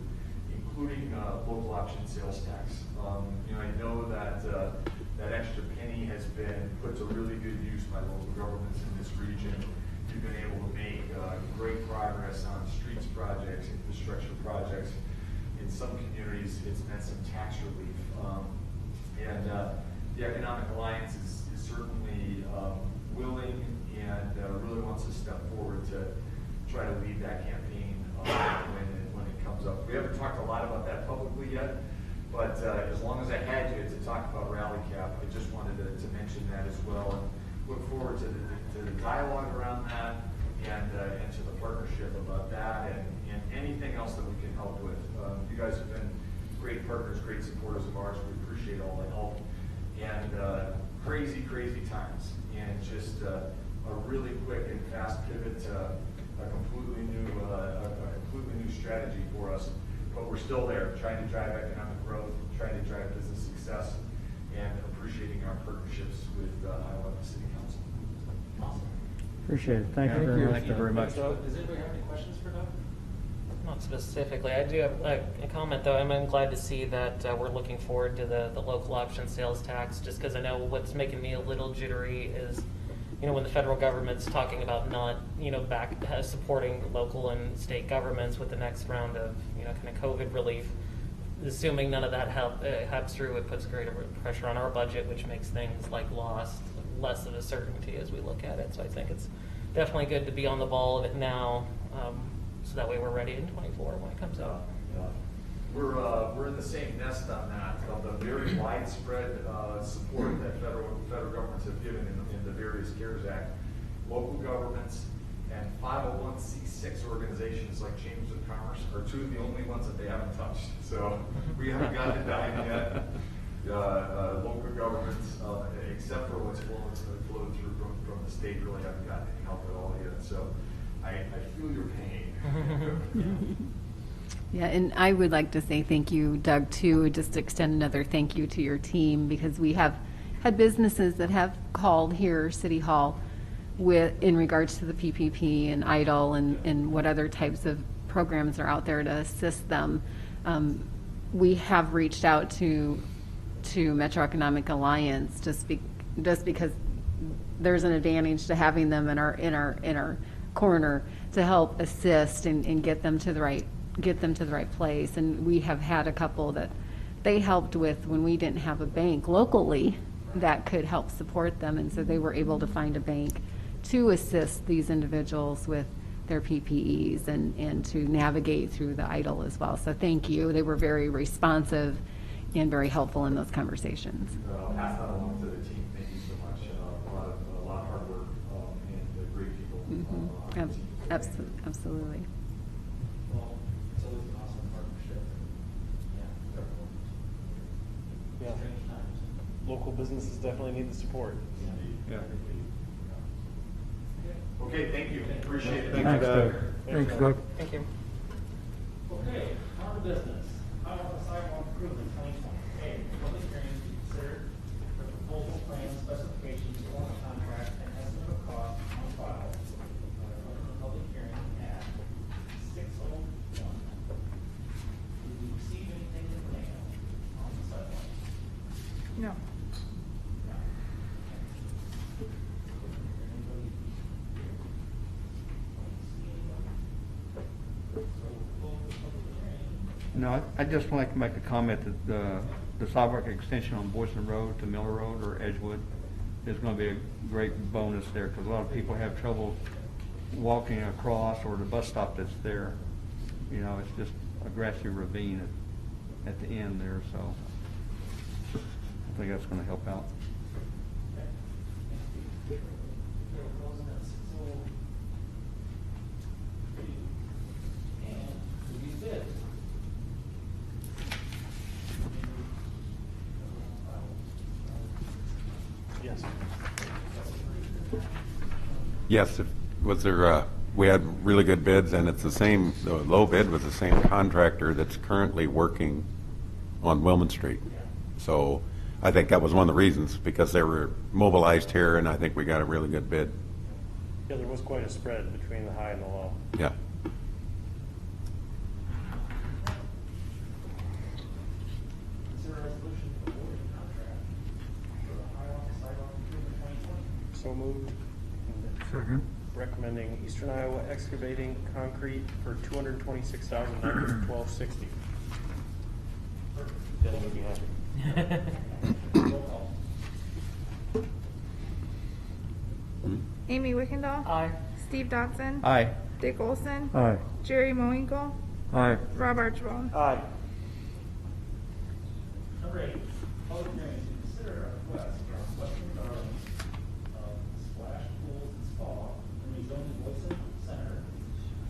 [SPEAKER 11] including local option sales tax. I know that that extra penny has been put to really good use by local governments in this region. You've been able to make great progress on streets projects, infrastructure projects. In some communities, it's meant some tax relief. The Economic Alliance is certainly willing and really wants to step forward to try to lead that campaign when it comes up. We haven't talked a lot about that publicly yet, but as long as I had you to talk about Rally Cap, I just wanted to mention that as well, and look forward to the dialogue around that and to the partnership about that and anything else that we can help with. You guys have been great partners, great supporters of ours. We appreciate all the help. And crazy times, and just a really quick and fast pivot to a completely new strategy for us. But we're still there, trying to drive economic growth, trying to drive business success, and appreciating our partnerships with Hiawatha City Council.
[SPEAKER 10] Awesome.
[SPEAKER 9] Appreciate it. Thank you very much.
[SPEAKER 4] Thank you very much.
[SPEAKER 10] Does anybody have any questions for Doug?
[SPEAKER 3] Not specifically. I do have a comment, though. I'm glad to see that we're looking forward to the local option sales tax, just because I know what's making me a little jittery is, when the federal government's talking about not, supporting local and state governments with the next round of, kind of COVID relief, assuming none of that helps through, it puts greater pressure on our budget, which makes things like lost less of a certainty as we look at it. So I think it's definitely good to be on the ball of it now. So that way we're ready in 24 when it comes out.
[SPEAKER 11] We're in the same nest on that. The very widespread support that federal governments have given in the various CARES Act, local governments and 501c6 organizations like Chambers of Commerce are two of the only ones that they haven't touched. So we haven't gotten to dime yet. Local governments, except for what's flowed through from the state, really haven't gotten any help at all yet. So I feel your pain.
[SPEAKER 2] Yeah, and I would like to say thank you, Doug, too, just to extend another thank you to your team, because we have had businesses that have called here, City Hall, in regards to the PPP and EIDL and what other types of programs are out there to assist them. We have reached out to Metro Economic Alliance just because there's an advantage to having them in our corner to help assist and get them to the right place. And we have had a couple that they helped with when we didn't have a bank locally that could help support them, and so they were able to find a bank to assist these individuals with their PPEs and to navigate through the EIDL as well. So thank you. They were very responsive and very helpful in those conversations.
[SPEAKER 11] Pass that along to the team. Thank you so much. A lot of hard work and great people.
[SPEAKER 2] Absolutely.
[SPEAKER 10] Well, it's always an awesome partnership.
[SPEAKER 1] Yeah.
[SPEAKER 10] Strange times.
[SPEAKER 1] Local businesses definitely need the support.
[SPEAKER 4] Yeah.
[SPEAKER 11] Okay, thank you. Appreciate it.
[SPEAKER 9] Thanks, Doug.
[SPEAKER 6] Thanks, Doug.
[SPEAKER 3] Thank you.
[SPEAKER 10] Okay, on to business. Hiawatha sidewalk improvement 2020. A, public hearing to consider the proposal plan specifications for the contract and estimate of cost on file. Open the public hearing at 6:01. Did we receive anything in the mail on the sidewalk?
[SPEAKER 5] No.
[SPEAKER 4] No, I'd just like to make a comment that the sidewalk extension on Boyson Road to Miller Road or Edgewood is going to be a great bonus there, because a lot of people have trouble walking across, or the bus stop that's there. It's just a grassy ravine at the end there, so I think that's going to help out.
[SPEAKER 1] Yes.
[SPEAKER 12] Yes, we had really good bids, and it's the low bid was the same contractor that's currently working on Wilman Street. So I think that was one of the reasons, because they were mobilized here, and I think we got a really good bid.
[SPEAKER 1] Yeah, there was quite a spread between the high and the low.
[SPEAKER 12] Yeah.
[SPEAKER 1] Eastern Iowa Excavating Concrete for $226,912.60. Denny would be happy.
[SPEAKER 5] Amy Wickendall.
[SPEAKER 3] Aye.
[SPEAKER 5] Steve Dodson.
[SPEAKER 4] Aye.
[SPEAKER 5] Dick Olson.
[SPEAKER 9] Aye.
[SPEAKER 5] Jerry Moinkle.
[SPEAKER 6] Aye.
[SPEAKER 5] Rob Archibald.
[SPEAKER 1] Aye.
[SPEAKER 10] Number 8, public hearing to consider a request from Western Garden of splash pools and spa in rezoning Boyson Center,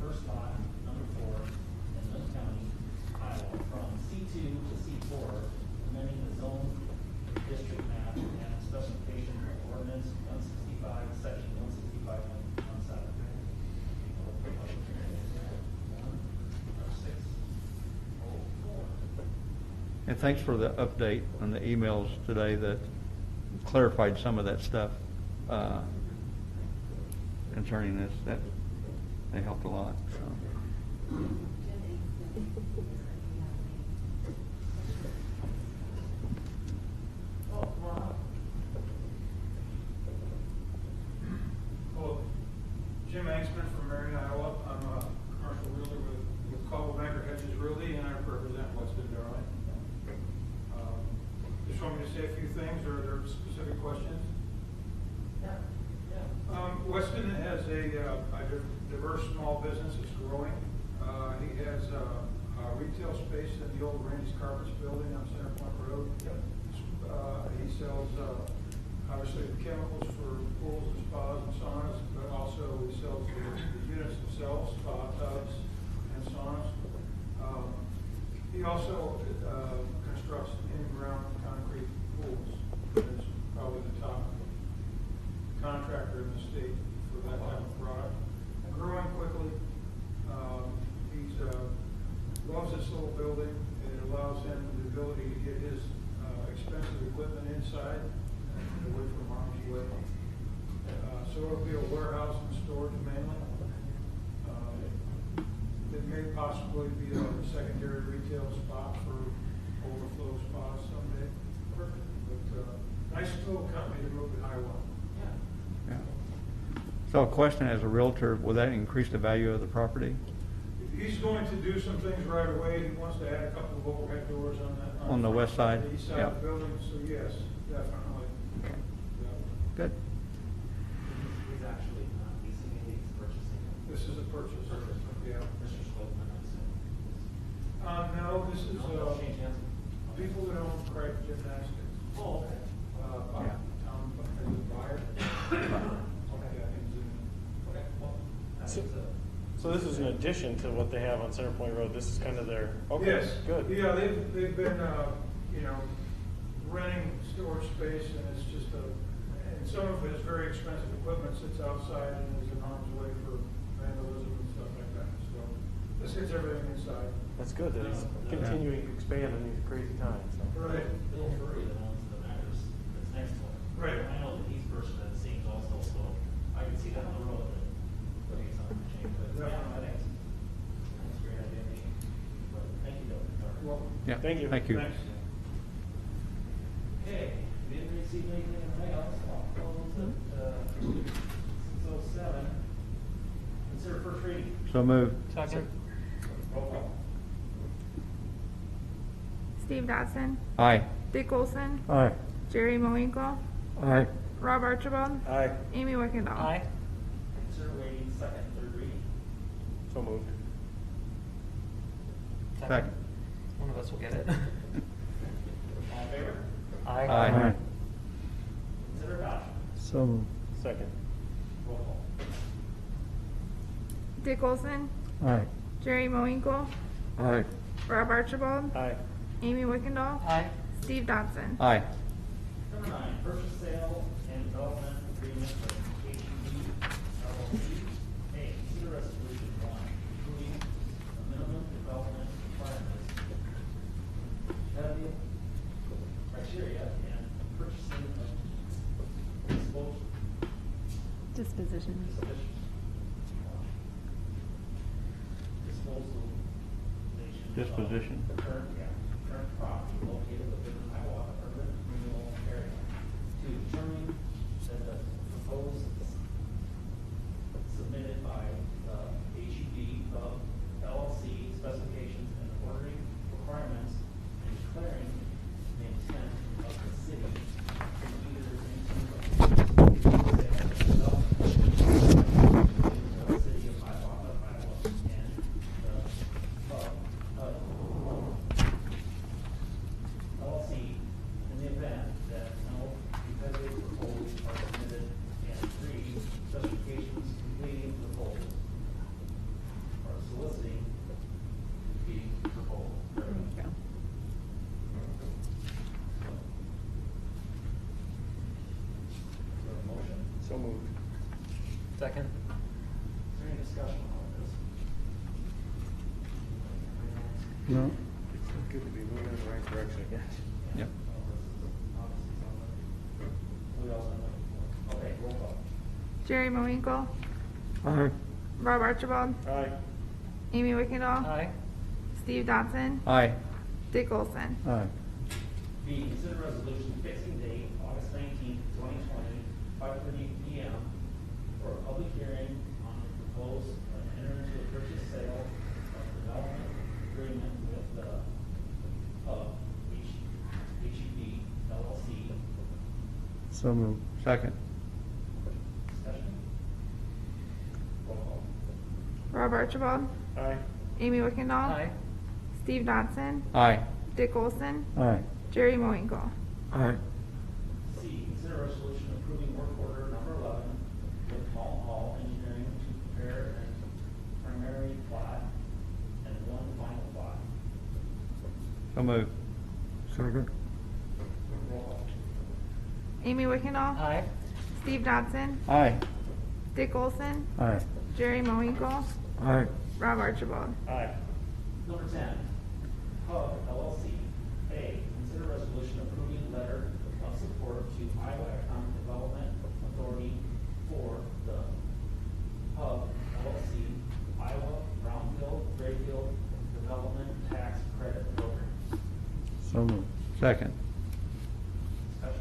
[SPEAKER 10] first lot, number 4, in Lynn County, Iowa, from C2 to C4, amending the zone district map and specification of ordinance 165, section 165.17. Public hearing is at 1/6/04.
[SPEAKER 4] And thanks for the update on the emails today that clarified some of that stuff concerning this. They helped a lot, so.
[SPEAKER 13] Well, Jim Angsman from Marion, Iowa. I'm a commercial realtor with Caldwell Banker Hedges Realty, and I represent Weston Darling. Just want me to say a few things, or are there specific questions?
[SPEAKER 10] Yeah.
[SPEAKER 13] Weston has a diverse small business. It's growing. He has a retail space in the old Randy's Carpets building on Center Point Road. He sells, obviously, the chemicals for pools and spas and saunas, but also he sells the units themselves, spa tubs and saunas. He also constructs in-ground concrete pools. He's probably the top contractor in the state for that type of product. Growing quickly. He's loves this little building. It allows him the ability to get his expensive equipment inside and away from arm's way. So it'll be a warehouse and storage mainly. It may possibly be a secondary retail spot for overflow spots someday. But nice little company to move to Hiawatha.
[SPEAKER 4] Yeah. So a question as a realtor, will that increase the value of the property?
[SPEAKER 13] He's going to do some things right away. He wants to add a couple of overhead doors on that.
[SPEAKER 4] On the west side?
[SPEAKER 13] The east side
[SPEAKER 4] Yeah.
[SPEAKER 13] of the building, so yes, definitely.
[SPEAKER 4] Okay.
[SPEAKER 13] Yeah.
[SPEAKER 4] Good.
[SPEAKER 10] He's actually not leasing it, he's purchasing it.
[SPEAKER 13] This is a purchase. Yeah.
[SPEAKER 10] Mr. Spokesman, I said.
[SPEAKER 13] No, this is,
[SPEAKER 10] Change hands.
[SPEAKER 13] people that own Craig Gymnastics.
[SPEAKER 10] Oh, okay.
[SPEAKER 4] Yeah.
[SPEAKER 13] Tom, as a buyer. Yeah, he's in.
[SPEAKER 10] Okay, well, that's
[SPEAKER 1] So- So this is in addition to what they have on Center Point Road. This is kind of their, okay,
[SPEAKER 13] Yes.
[SPEAKER 1] good.
[SPEAKER 13] Yeah, they've been, renting storage space, and it's just and some of his very expensive equipment sits outside and is in harm's way for vandalism and stuff like that. So this gets everything inside.
[SPEAKER 1] That's good that he's continuing to expand in these crazy times. so.
[SPEAKER 13] Right.
[SPEAKER 10] Bill Furry that owns the Matters that's next to him.
[SPEAKER 13] Right.
[SPEAKER 10] I know that he's purchased that same also, so I can see that on the road, that putting something to change, but yeah, I think that's a great idea, Nate. But thank you, Bill.
[SPEAKER 13] Well,
[SPEAKER 4] Yeah.
[SPEAKER 1] Thank you.
[SPEAKER 4] Thank you.
[SPEAKER 13] thanks.
[SPEAKER 10] Okay, we didn't receive anything in the mail, so I'll close at, 6:07. Consider first reading.
[SPEAKER 4] So moved.
[SPEAKER 3] Second.
[SPEAKER 10] Roll call.
[SPEAKER 5] Steve Dodson.
[SPEAKER 4] Aye.
[SPEAKER 5] Dick Olson.
[SPEAKER 9] Aye.
[SPEAKER 5] Jerry Moinkle.
[SPEAKER 6] Aye.
[SPEAKER 5] Rob Archibald.
[SPEAKER 1] Aye,
[SPEAKER 5] Amy Wickendall.
[SPEAKER 3] Aye.
[SPEAKER 10] Consider waiting second, third reading.
[SPEAKER 1] so moved.
[SPEAKER 4] Second.
[SPEAKER 3] One of us will get it.
[SPEAKER 10] All in favor?
[SPEAKER 3] Aye.
[SPEAKER 4] Aye.
[SPEAKER 10] Consider adoption.
[SPEAKER 9] So moved.
[SPEAKER 1] Second.
[SPEAKER 10] Roll call.
[SPEAKER 5] Dick Olson.
[SPEAKER 9] Aye.
[SPEAKER 5] Jerry Moinkle.
[SPEAKER 6] Aye.
[SPEAKER 5] Rob Archibald.
[SPEAKER 1] Aye,
[SPEAKER 5] Amy Wickendall.
[SPEAKER 3] Aye.
[SPEAKER 5] Steve Dodson.
[SPEAKER 4] Aye.
[SPEAKER 10] Number 9, purchase, sale, and development agreement with HEB LLC. A, consider resolution 1, approving a minimum development requirements, competitive criteria, and purchasing of disposal.
[SPEAKER 2] Disposition.
[SPEAKER 4] Disposition.
[SPEAKER 10] Current property located within the Hiawatha urban renewal area. To determine that the proposed submitted by HEB of LLC specifications and ordering requirements and declaring the intent of the city to either into the city of Hiawatha, Iowa, and the LLC in the event that no competitive proposals are submitted and 3, specifications completing proposals or soliciting competing proposals.
[SPEAKER 2] There you go.
[SPEAKER 10] Is there a motion?
[SPEAKER 1] So moved.
[SPEAKER 3] Second?
[SPEAKER 10] Is there any discussion on this?
[SPEAKER 9] No?
[SPEAKER 1] It's good to be moving in the right direction again.
[SPEAKER 12] Yep.
[SPEAKER 10] We also know. Okay, roll call.
[SPEAKER 5] Jerry Moinkle,
[SPEAKER 6] Aye.
[SPEAKER 5] Rob Archibald,
[SPEAKER 1] Aye.
[SPEAKER 5] Amy Wickendall,
[SPEAKER 3] Aye.
[SPEAKER 5] Steve Dodson,
[SPEAKER 4] Aye.
[SPEAKER 5] Dick Olson.
[SPEAKER 9] Aye.
[SPEAKER 10] B, consider resolution fixing date, August 19th, 2020, 5:30 PM for a public hearing on the proposed enter into a purchase sale of development agreement with the HEB LLC.
[SPEAKER 9] So moved.
[SPEAKER 4] Second.
[SPEAKER 10] Discussion? Roll call.
[SPEAKER 5] Rob Archibald,
[SPEAKER 1] Aye.
[SPEAKER 5] Amy Wickendall,
[SPEAKER 3] Aye.
[SPEAKER 5] Steve Dodson,
[SPEAKER 4] Aye.
[SPEAKER 5] Dick Olson,
[SPEAKER 9] Aye.
[SPEAKER 5] Jerry Moinkle.
[SPEAKER 6] Aye.
[SPEAKER 10] C, consider resolution approving work order number 11 with Malt Hall Engineering to prepare a primary plot and 1 final plot.
[SPEAKER 4] So moved.
[SPEAKER 6] Second.
[SPEAKER 10] Roll call.
[SPEAKER 5] Amy Wickendall,
[SPEAKER 3] Aye.
[SPEAKER 5] Steve Dodson,
[SPEAKER 4] Aye.
[SPEAKER 5] Dick Olson,
[SPEAKER 9] Aye.
[SPEAKER 5] Jerry Moinkle,
[SPEAKER 6] Aye.
[SPEAKER 5] Rob Archibald.
[SPEAKER 1] Aye.
[SPEAKER 10] Number 10, Hub LLC. A, consider resolution approving letter of support to Iowa Economic Development Authority for the Hub LLC Iowa Brownfield Grayfield Development Tax Credit Program.
[SPEAKER 9] So moved.
[SPEAKER 4] Second.
[SPEAKER 10] Discussion.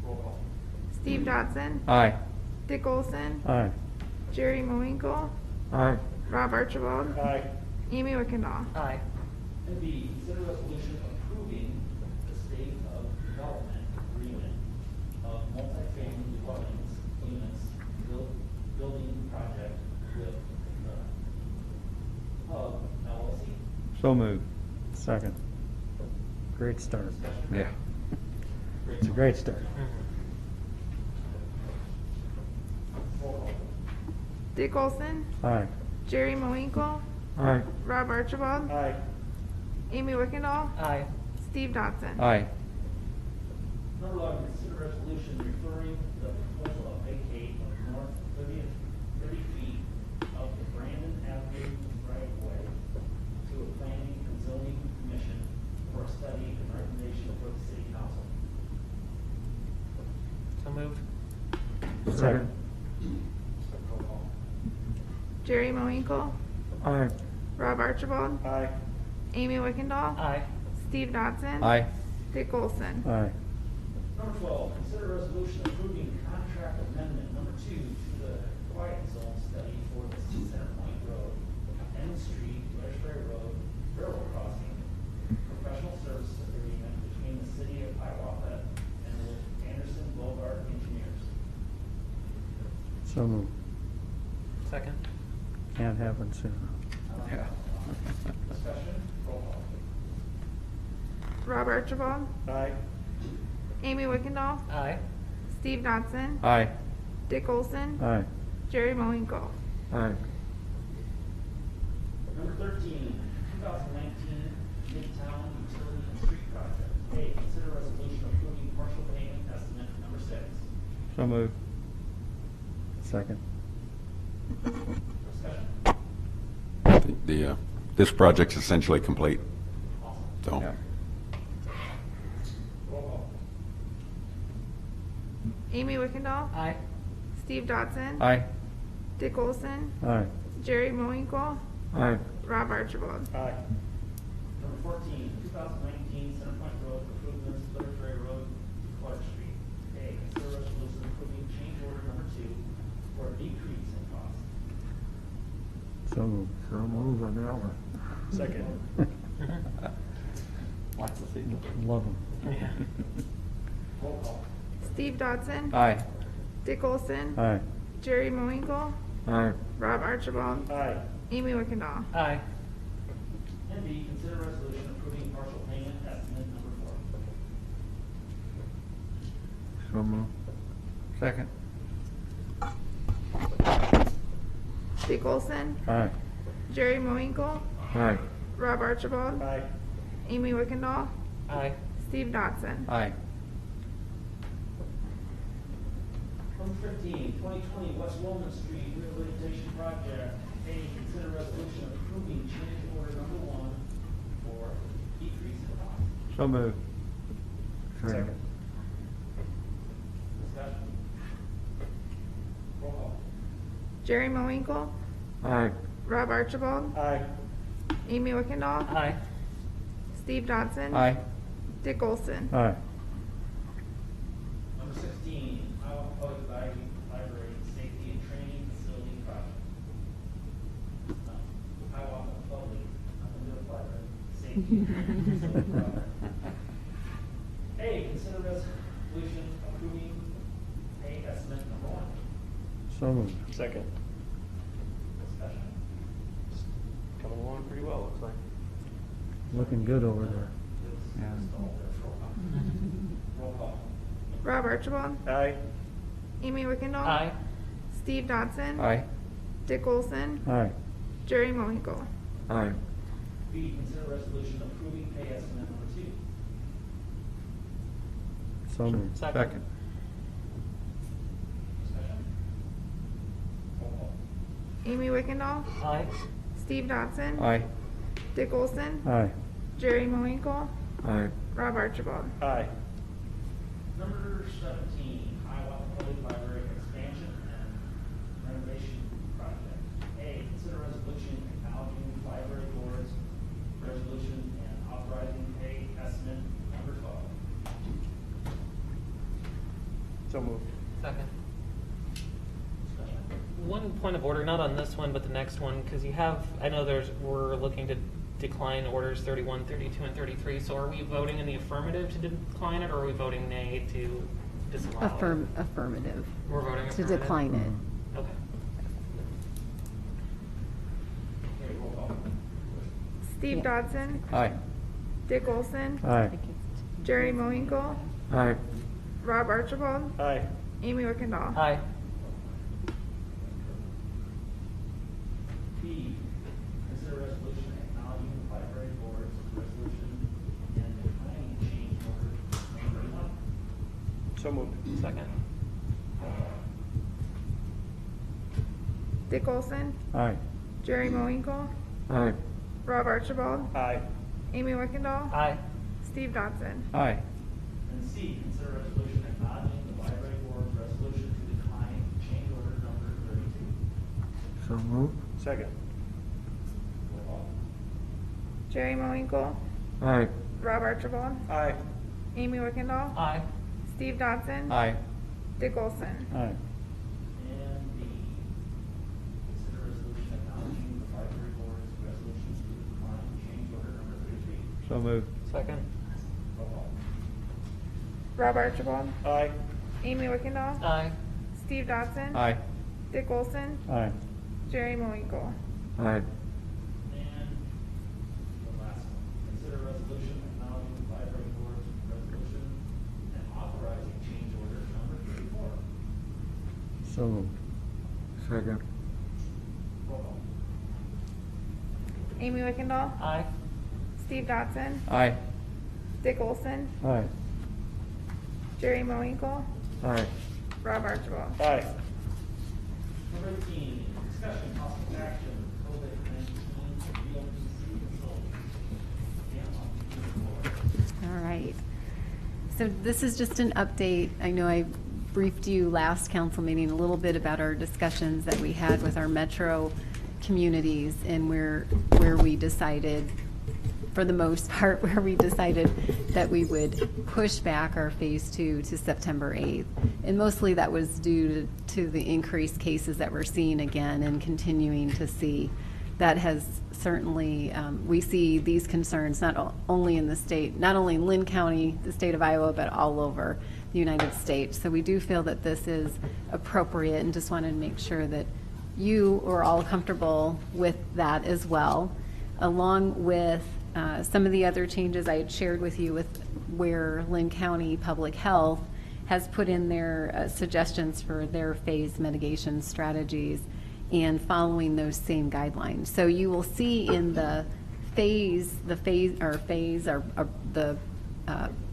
[SPEAKER 10] Roll call.
[SPEAKER 5] Steve Dodson,
[SPEAKER 4] Aye.
[SPEAKER 5] Dick Olson,
[SPEAKER 9] Aye.
[SPEAKER 5] Jerry Moinkle,
[SPEAKER 6] Aye.
[SPEAKER 5] Rob Archibald,
[SPEAKER 1] Aye.
[SPEAKER 5] Amy Wickendall.
[SPEAKER 3] Aye.
[SPEAKER 10] And B, consider resolution approving the state of development agreement of multifamily dwellings units building project with the Hub LLC.
[SPEAKER 4] So moved.
[SPEAKER 9] Second. Great start.
[SPEAKER 4] Yeah.
[SPEAKER 9] It's a great start.
[SPEAKER 10] Roll call.
[SPEAKER 5] Dick Olson,
[SPEAKER 9] Aye.
[SPEAKER 5] Jerry Moinkle,
[SPEAKER 6] Aye.
[SPEAKER 5] Rob Archibald,
[SPEAKER 1] Aye.
[SPEAKER 5] Amy Wickendall,
[SPEAKER 3] Aye.
[SPEAKER 5] Steve Dodson.
[SPEAKER 4] Aye.
[SPEAKER 10] Number 11, consider resolution referring the proposal of vacate of north 30 feet of the Brandon Avenue right of way to a planning and zoning commission for a study and recommendation for the city council.
[SPEAKER 3] So moved.
[SPEAKER 9] Second.
[SPEAKER 10] Roll call.
[SPEAKER 5] Jerry Moinkle,
[SPEAKER 6] Aye.
[SPEAKER 5] Rob Archibald,
[SPEAKER 1] Aye.
[SPEAKER 5] Amy Wickendall,
[SPEAKER 3] Aye.
[SPEAKER 5] Steve Dodson,
[SPEAKER 4] Aye.
[SPEAKER 5] Dick Olson.
[SPEAKER 9] Aye.
[SPEAKER 10] Number 12, consider resolution approving contract amendment number 2 to the quiet zone study for the Center Point Road, N Street, Reddish Road, railroad crossing, professional services agreement between the city of Hiawatha and the Anderson Bogart Engineers.
[SPEAKER 9] So moved.
[SPEAKER 3] Second?
[SPEAKER 9] Can't happen soon.
[SPEAKER 4] Yeah.
[SPEAKER 10] Discussion, roll call.
[SPEAKER 5] Rob Archibald,
[SPEAKER 1] Aye.
[SPEAKER 5] Amy Wickendall,
[SPEAKER 3] Aye.
[SPEAKER 5] Steve Dodson,
[SPEAKER 4] Aye.
[SPEAKER 5] Dick Olson,
[SPEAKER 9] Aye.
[SPEAKER 5] Jerry Moinkle.
[SPEAKER 6] Aye.
[SPEAKER 10] Number 13, 2019 Midtown Utility and Street Project. A, consider resolution approving partial payment estimate number 6.
[SPEAKER 4] So moved.
[SPEAKER 9] Second.
[SPEAKER 10] Discussion.
[SPEAKER 12] This project's essentially complete,
[SPEAKER 10] Awesome.
[SPEAKER 12] so.
[SPEAKER 4] Yeah.
[SPEAKER 10] Roll call.
[SPEAKER 5] Amy Wickendall,
[SPEAKER 3] Aye.
[SPEAKER 5] Steve Dodson,
[SPEAKER 4] Aye.
[SPEAKER 5] Dick Olson,
[SPEAKER 9] Aye.
[SPEAKER 5] Jerry Moinkle,
[SPEAKER 6] Aye.
[SPEAKER 5] Rob Archibald.
[SPEAKER 1] Aye.
[SPEAKER 10] Number 14, 2019 Center Point Road improvements, Little Road, Clark Street. A, consider resolution approving change order number 2 for a decrease in cost.
[SPEAKER 9] So moved.
[SPEAKER 6] So move on that one.
[SPEAKER 1] Second.
[SPEAKER 4] Like to see.
[SPEAKER 9] Love them.
[SPEAKER 10] Yeah. Roll call.
[SPEAKER 5] Steve Dodson.
[SPEAKER 4] Aye.
[SPEAKER 5] Dick Olson.
[SPEAKER 9] Aye.
[SPEAKER 5] Jerry Moinkle.
[SPEAKER 6] Aye.
[SPEAKER 5] Rob Archibald.
[SPEAKER 1] Aye.
[SPEAKER 5] Amy Wickendall.
[SPEAKER 3] Aye.
[SPEAKER 10] And B, consider resolution approving partial payment estimate number 4.
[SPEAKER 6] So move.
[SPEAKER 4] Second.
[SPEAKER 5] Dick Olson.
[SPEAKER 9] Aye.
[SPEAKER 5] Jerry Moinkle.
[SPEAKER 6] Aye.
[SPEAKER 5] Rob Archibald.
[SPEAKER 1] Aye.
[SPEAKER 5] Amy Wickendall.
[SPEAKER 3] Aye.
[SPEAKER 5] Steve Dodson.
[SPEAKER 4] Aye.
[SPEAKER 10] Number 15, 2020 West Wilmot Street Rehabilitation Project. A, consider resolution approving change order number 1 for decrease in cost.
[SPEAKER 4] So moved.
[SPEAKER 1] Second.
[SPEAKER 10] Discussion. Roll call.
[SPEAKER 5] Jerry Moinkle.
[SPEAKER 6] Aye.
[SPEAKER 5] Rob Archibald.
[SPEAKER 1] Aye.
[SPEAKER 5] Amy Wickendall.
[SPEAKER 3] Aye.
[SPEAKER 5] Steve Dodson.
[SPEAKER 4] Aye.
[SPEAKER 5] Dick Olson.
[SPEAKER 9] Aye.
[SPEAKER 10] Number 16, Hiawatha Public Library Safety and Training Facility Project. Hiawatha Public Library Safety and Training Facility Project. A, consider resolution approving pay estimate number 1.
[SPEAKER 9] So moved.
[SPEAKER 1] Second.
[SPEAKER 10] Discussion.
[SPEAKER 1] Coming along pretty well, looks like.
[SPEAKER 9] Looking good over there.
[SPEAKER 4] Yeah.
[SPEAKER 10] Roll call.
[SPEAKER 5] Rob Archibald.
[SPEAKER 1] Aye.
[SPEAKER 5] Amy Wickendall.
[SPEAKER 3] Aye.
[SPEAKER 5] Steve Dodson.
[SPEAKER 4] Aye.
[SPEAKER 5] Dick Olson.
[SPEAKER 9] Aye.
[SPEAKER 5] Jerry Moinkle.
[SPEAKER 6] Aye.
[SPEAKER 10] B, consider resolution approving pay estimate number 2.
[SPEAKER 9] So moved.
[SPEAKER 4] Second.
[SPEAKER 10] Discussion. Roll call.
[SPEAKER 5] Amy Wickendall.
[SPEAKER 3] Aye.
[SPEAKER 5] Steve Dodson.
[SPEAKER 4] Aye.
[SPEAKER 5] Dick Olson.
[SPEAKER 9] Aye.
[SPEAKER 5] Jerry Moinkle.
[SPEAKER 6] Aye.
[SPEAKER 5] Rob Archibald.
[SPEAKER 1] Aye.
[SPEAKER 10] Number 17, Hiawatha Public Library Expansion and Renovation Project. A, consider resolution acknowledging library board's resolution and authorizing pay estimate number 12.
[SPEAKER 1] So moved.
[SPEAKER 3] Second.
[SPEAKER 10] Discussion.
[SPEAKER 3] One point of order, not on this one, but the next one, because you have, I know we're looking to decline orders 31, 32, and 33, so are we voting in the affirmative to decline it, or are we voting nay to disallow it?
[SPEAKER 2] Affirmative.
[SPEAKER 3] We're voting
[SPEAKER 2] To
[SPEAKER 3] affirmative?
[SPEAKER 2] decline it.
[SPEAKER 3] Okay.
[SPEAKER 10] Okay, roll call.
[SPEAKER 5] Steve Dodson.
[SPEAKER 4] Aye.
[SPEAKER 5] Dick Olson.
[SPEAKER 9] Aye.
[SPEAKER 5] Jerry Moinkle.
[SPEAKER 6] Aye.
[SPEAKER 5] Rob Archibald.
[SPEAKER 1] Aye.
[SPEAKER 5] Amy Wickendall.
[SPEAKER 3] Aye.
[SPEAKER 10] B, consider resolution acknowledging the library board's resolution and declining change order number 1.
[SPEAKER 1] So moved.
[SPEAKER 3] Second.
[SPEAKER 5] Dick Olson.
[SPEAKER 9] Aye.
[SPEAKER 5] Jerry Moinkle.
[SPEAKER 6] Aye.
[SPEAKER 5] Rob Archibald.
[SPEAKER 1] Aye.
[SPEAKER 5] Amy Wickendall.
[SPEAKER 3] Aye.
[SPEAKER 5] Steve Dodson.
[SPEAKER 4] Aye.
[SPEAKER 10] And C, consider resolution acknowledging the library board's resolution to decline change order number 32.
[SPEAKER 6] So move.
[SPEAKER 1] Second.
[SPEAKER 10] Roll call.
[SPEAKER 5] Jerry Moinkle.
[SPEAKER 6] Aye.
[SPEAKER 5] Rob Archibald.
[SPEAKER 1] Aye.
[SPEAKER 5] Amy Wickendall.
[SPEAKER 3] Aye.
[SPEAKER 5] Steve Dodson.
[SPEAKER 4] Aye.
[SPEAKER 5] Dick Olson.
[SPEAKER 9] Aye.
[SPEAKER 10] And B, consider resolution acknowledging the library board's resolution to decline change order number 33.
[SPEAKER 4] So moved.
[SPEAKER 3] Second.
[SPEAKER 10] Roll call.
[SPEAKER 5] Rob Archibald.
[SPEAKER 1] Aye.
[SPEAKER 5] Amy Wickendall.
[SPEAKER 3] Aye.
[SPEAKER 5] Steve Dodson.
[SPEAKER 4] Aye.
[SPEAKER 5] Dick Olson.
[SPEAKER 9] Aye.
[SPEAKER 5] Jerry Moinkle.
[SPEAKER 6] Aye.
[SPEAKER 10] And the last one, consider resolution acknowledging the library board's resolution and authorizing change order number 34.
[SPEAKER 9] So moved.
[SPEAKER 6] Second.
[SPEAKER 10] Roll call.
[SPEAKER 5] Amy Wickendall.
[SPEAKER 3] Aye.
[SPEAKER 5] Steve Dodson.
[SPEAKER 4] Aye.
[SPEAKER 5] Dick Olson.
[SPEAKER 9] Aye.
[SPEAKER 5] Jerry Moinkle.
[SPEAKER 6] Aye.
[SPEAKER 5] Rob Archibald.
[SPEAKER 1] Aye.
[SPEAKER 10] Number 18, discussion possible action, COVID-19 BLPC consultant.
[SPEAKER 2] All right. So this is just an update. I know I briefed you last council meeting a little bit about our discussions that we had with our metro communities and where we decided for the most part, where we decided that we would push back our phase 2 to September 8th. And mostly that was due to the increased cases that we're seeing again and continuing to see. That has certainly, we see these concerns not only in the state, not only in Lynn County, the state of Iowa, but all over the United States. So we do feel that this is appropriate and just wanted to make sure that you are all comfortable with that as well, along with some of the other changes I had shared with you with where Lynn County Public Health has put in their suggestions for their phase mitigation strategies and following those same guidelines. So you will see in the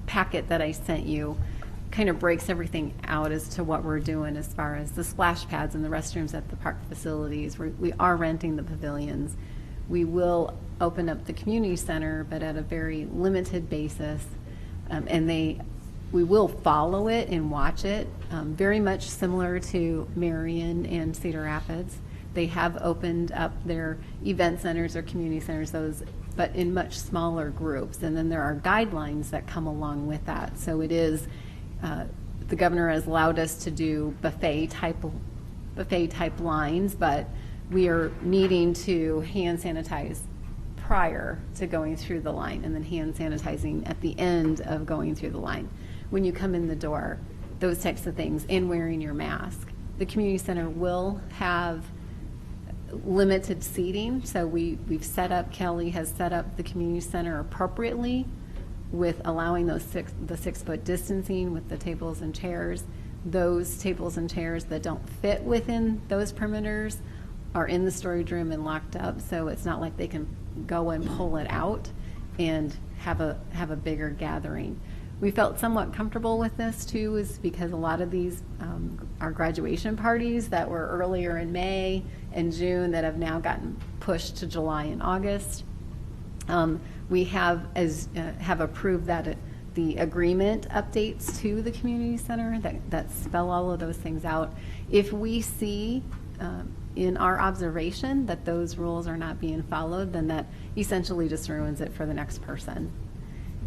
[SPEAKER 2] packet that I sent you kind of breaks everything out as to what we're doing as far as the splash pads and the restrooms at the park facilities. We are renting the pavilions. We will open up the community center, but at a very limited basis. And we will follow it and watch it, very much similar to Marion and Cedar Rapids. They have opened up their event centers or community centers, but in much smaller groups. And then there are guidelines that come along with that. So it is, the governor has allowed us to do buffet type lines, but we are needing to hand sanitize prior to going through the line and then hand sanitizing at the end of going through the line. When you come in the door, those types of things, and wearing your mask. The community center will have limited seating, so we've set up, Kelly has set up the community center appropriately with allowing the 6 foot distancing with the tables and chairs. Those tables and chairs that don't fit within those perimeters are in the storage room and locked up, so it's not like they can go and pull it out and have a bigger gathering. We felt somewhat comfortable with this too, is because a lot of these are graduation parties that were earlier in May and June that have now gotten pushed to July and August. We have approved that the agreement updates to the community center that spell all of those things out. If we see in our observation that those rules are not being followed, then that essentially just ruins it for the next person.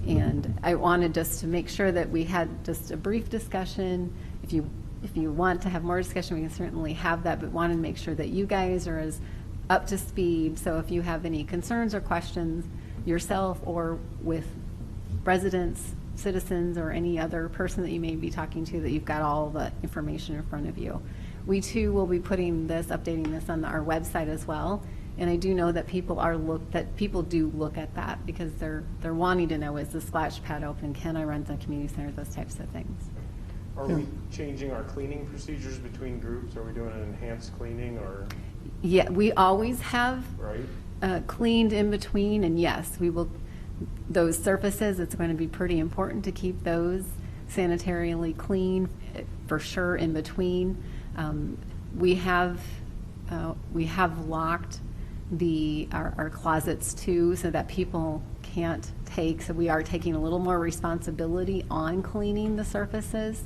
[SPEAKER 2] And I wanted just to make sure that we had just a brief discussion. If you want to have more discussion, we can certainly have that, but wanted to make sure that you guys are as up to speed. So if you have any concerns or questions yourself or with residents, citizens, or any other person that you may be talking to, that you've got all the information in front of you. We too will be putting this, updating this on our website as well. And I do know that people do look at that because they're wanting to know, is the splash pad open? Can I rent the community center? Those types of things.
[SPEAKER 1] Are we changing our cleaning procedures between groups? Are we doing an enhanced cleaning or?
[SPEAKER 2] Yeah, we always have
[SPEAKER 1] right.
[SPEAKER 2] Cleaned in between, and yes, we will. Those surfaces, it's going to be pretty important to keep those sanitarily clean for sure in between. We have locked our closets too, so that people can't take. So we are taking a little more responsibility on cleaning the surfaces.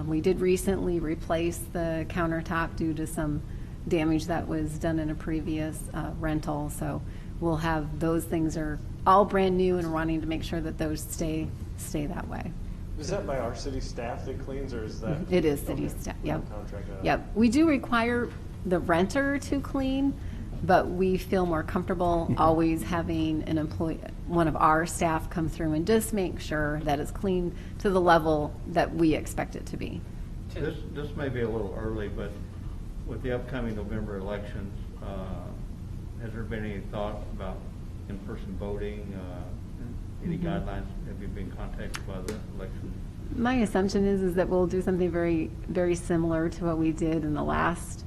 [SPEAKER 2] We did recently replace the countertop due to some damage that was done in a previous rental. So we'll have those things are all brand new and wanting to make sure that those stay that way.
[SPEAKER 1] Is that by our city staff that cleans, or is that?
[SPEAKER 2] It is city staff, yep.
[SPEAKER 1] Contract out.
[SPEAKER 2] Yep. We do require the renter to clean, but we feel more comfortable always having an employee, one of our staff come through and just make sure that it's clean to the level that we expect it to be.
[SPEAKER 4] This may be a little early, but with the upcoming November elections, has there been any thought about in-person voting? Any guidelines? Have you been contacted by the election?
[SPEAKER 2] My assumption is that we'll do something very, very similar to what we did in the last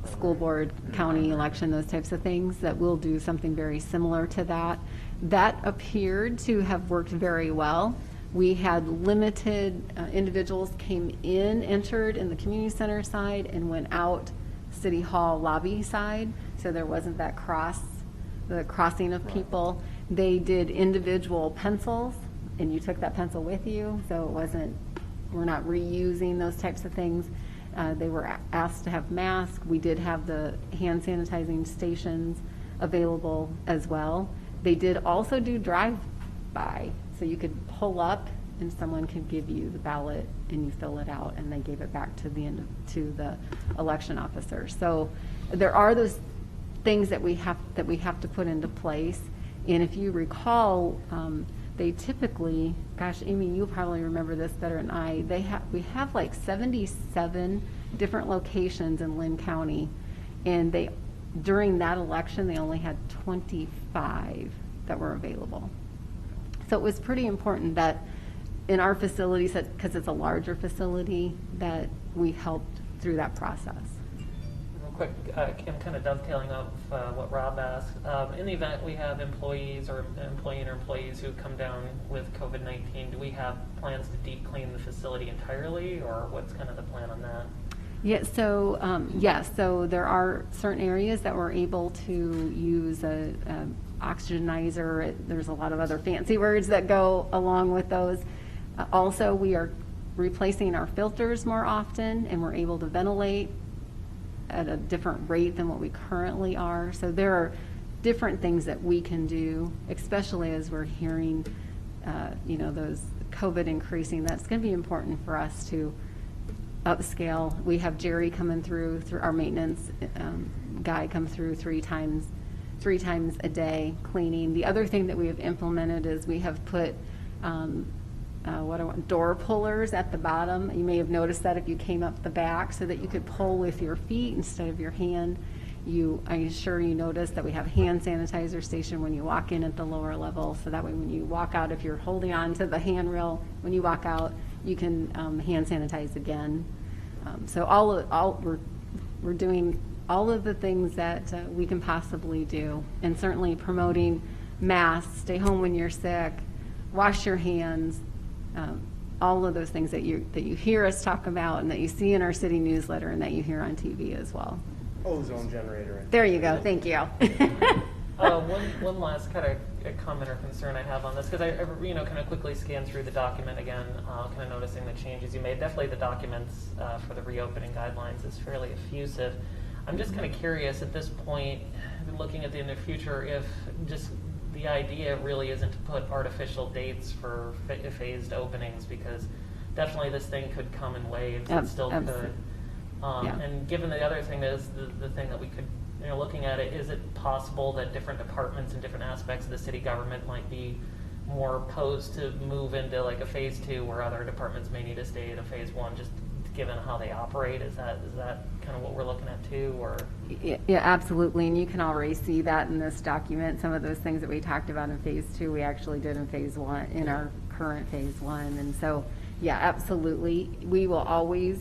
[SPEAKER 2] school board, county election, those types of things, that we'll do something very similar to that. That appeared to have worked very well. We had limited individuals came in, entered in the community center side and went out City Hall lobby side, so there wasn't that crossing of people. They did individual pencils, and you took that pencil with you, so it wasn't, we're not reusing those types of things. They were asked to have masks. We did have the hand sanitizing stations available as well. They did also do drive-by, so you could pull up and someone could give you the ballot and you fill it out and they gave it back to the election officer. So there are those things that we have to put into place. And if you recall, they typically, gosh, Amy, you probably remember this better than I, we have like 77 different locations in Lynn County, and during that election, they only had 25 that were available. So it was pretty important that in our facilities, because it's a larger facility, that we helped through that process.
[SPEAKER 3] Real quick, I'm kind of dovetailing off what Rob asked. In the event we have employees or employees who come down with COVID-19, do we have plans to deep clean the facility entirely, or what's kind of the plan on that?
[SPEAKER 2] Yeah, so yes, so there are certain areas that we're able to use a oxygenizer. There's a lot of other fancy words that go along with those. Also, we are replacing our filters more often, and we're able to ventilate at a different rate than what we currently are. So there are different things that we can do, especially as we're hearing, those COVID increasing. That's going to be important for us to upscale. We have Jerry coming through our maintenance guy come through three times a day cleaning. The other thing that we have implemented is we have put door pullers at the bottom. You may have noticed that if you came up the back, so that you could pull with your feet instead of your hand. I'm sure you noticed that we have hand sanitizer station when you walk in at the lower level, so that way when you walk out, if you're holding on to the handrail, when you walk out, you can hand sanitize again. So we're doing all of the things that we can possibly do, and certainly promoting masks, stay home when you're sick, wash your hands, all of those things that you hear us talk about and that you see in our city newsletter and that you hear on TV as well.
[SPEAKER 1] Ozone generator.
[SPEAKER 2] There you go. Thank you.
[SPEAKER 3] One last kind of comment or concern I have on this, because I kind of quickly scanned through the document again, kind of noticing the changes you made. Definitely the documents for the reopening guidelines is fairly effusive. I'm just kind of curious at this point, looking at the near future, if just the idea really isn't to put artificial dates for phased openings, because definitely this thing could come in waves. It still could. And given the other thing is the thing that we could, looking at it, is it possible that different departments and different aspects of the city government might be more opposed to move into like a phase 2, where other departments may need to stay at a phase 1, just given how they operate? Is that kind of what we're looking at too, or?
[SPEAKER 2] Yeah, absolutely, and you can already see that in this document. Some of those things that we talked about in phase 2, we actually did in phase 1, in our current phase 1, and so, yeah, absolutely. We will always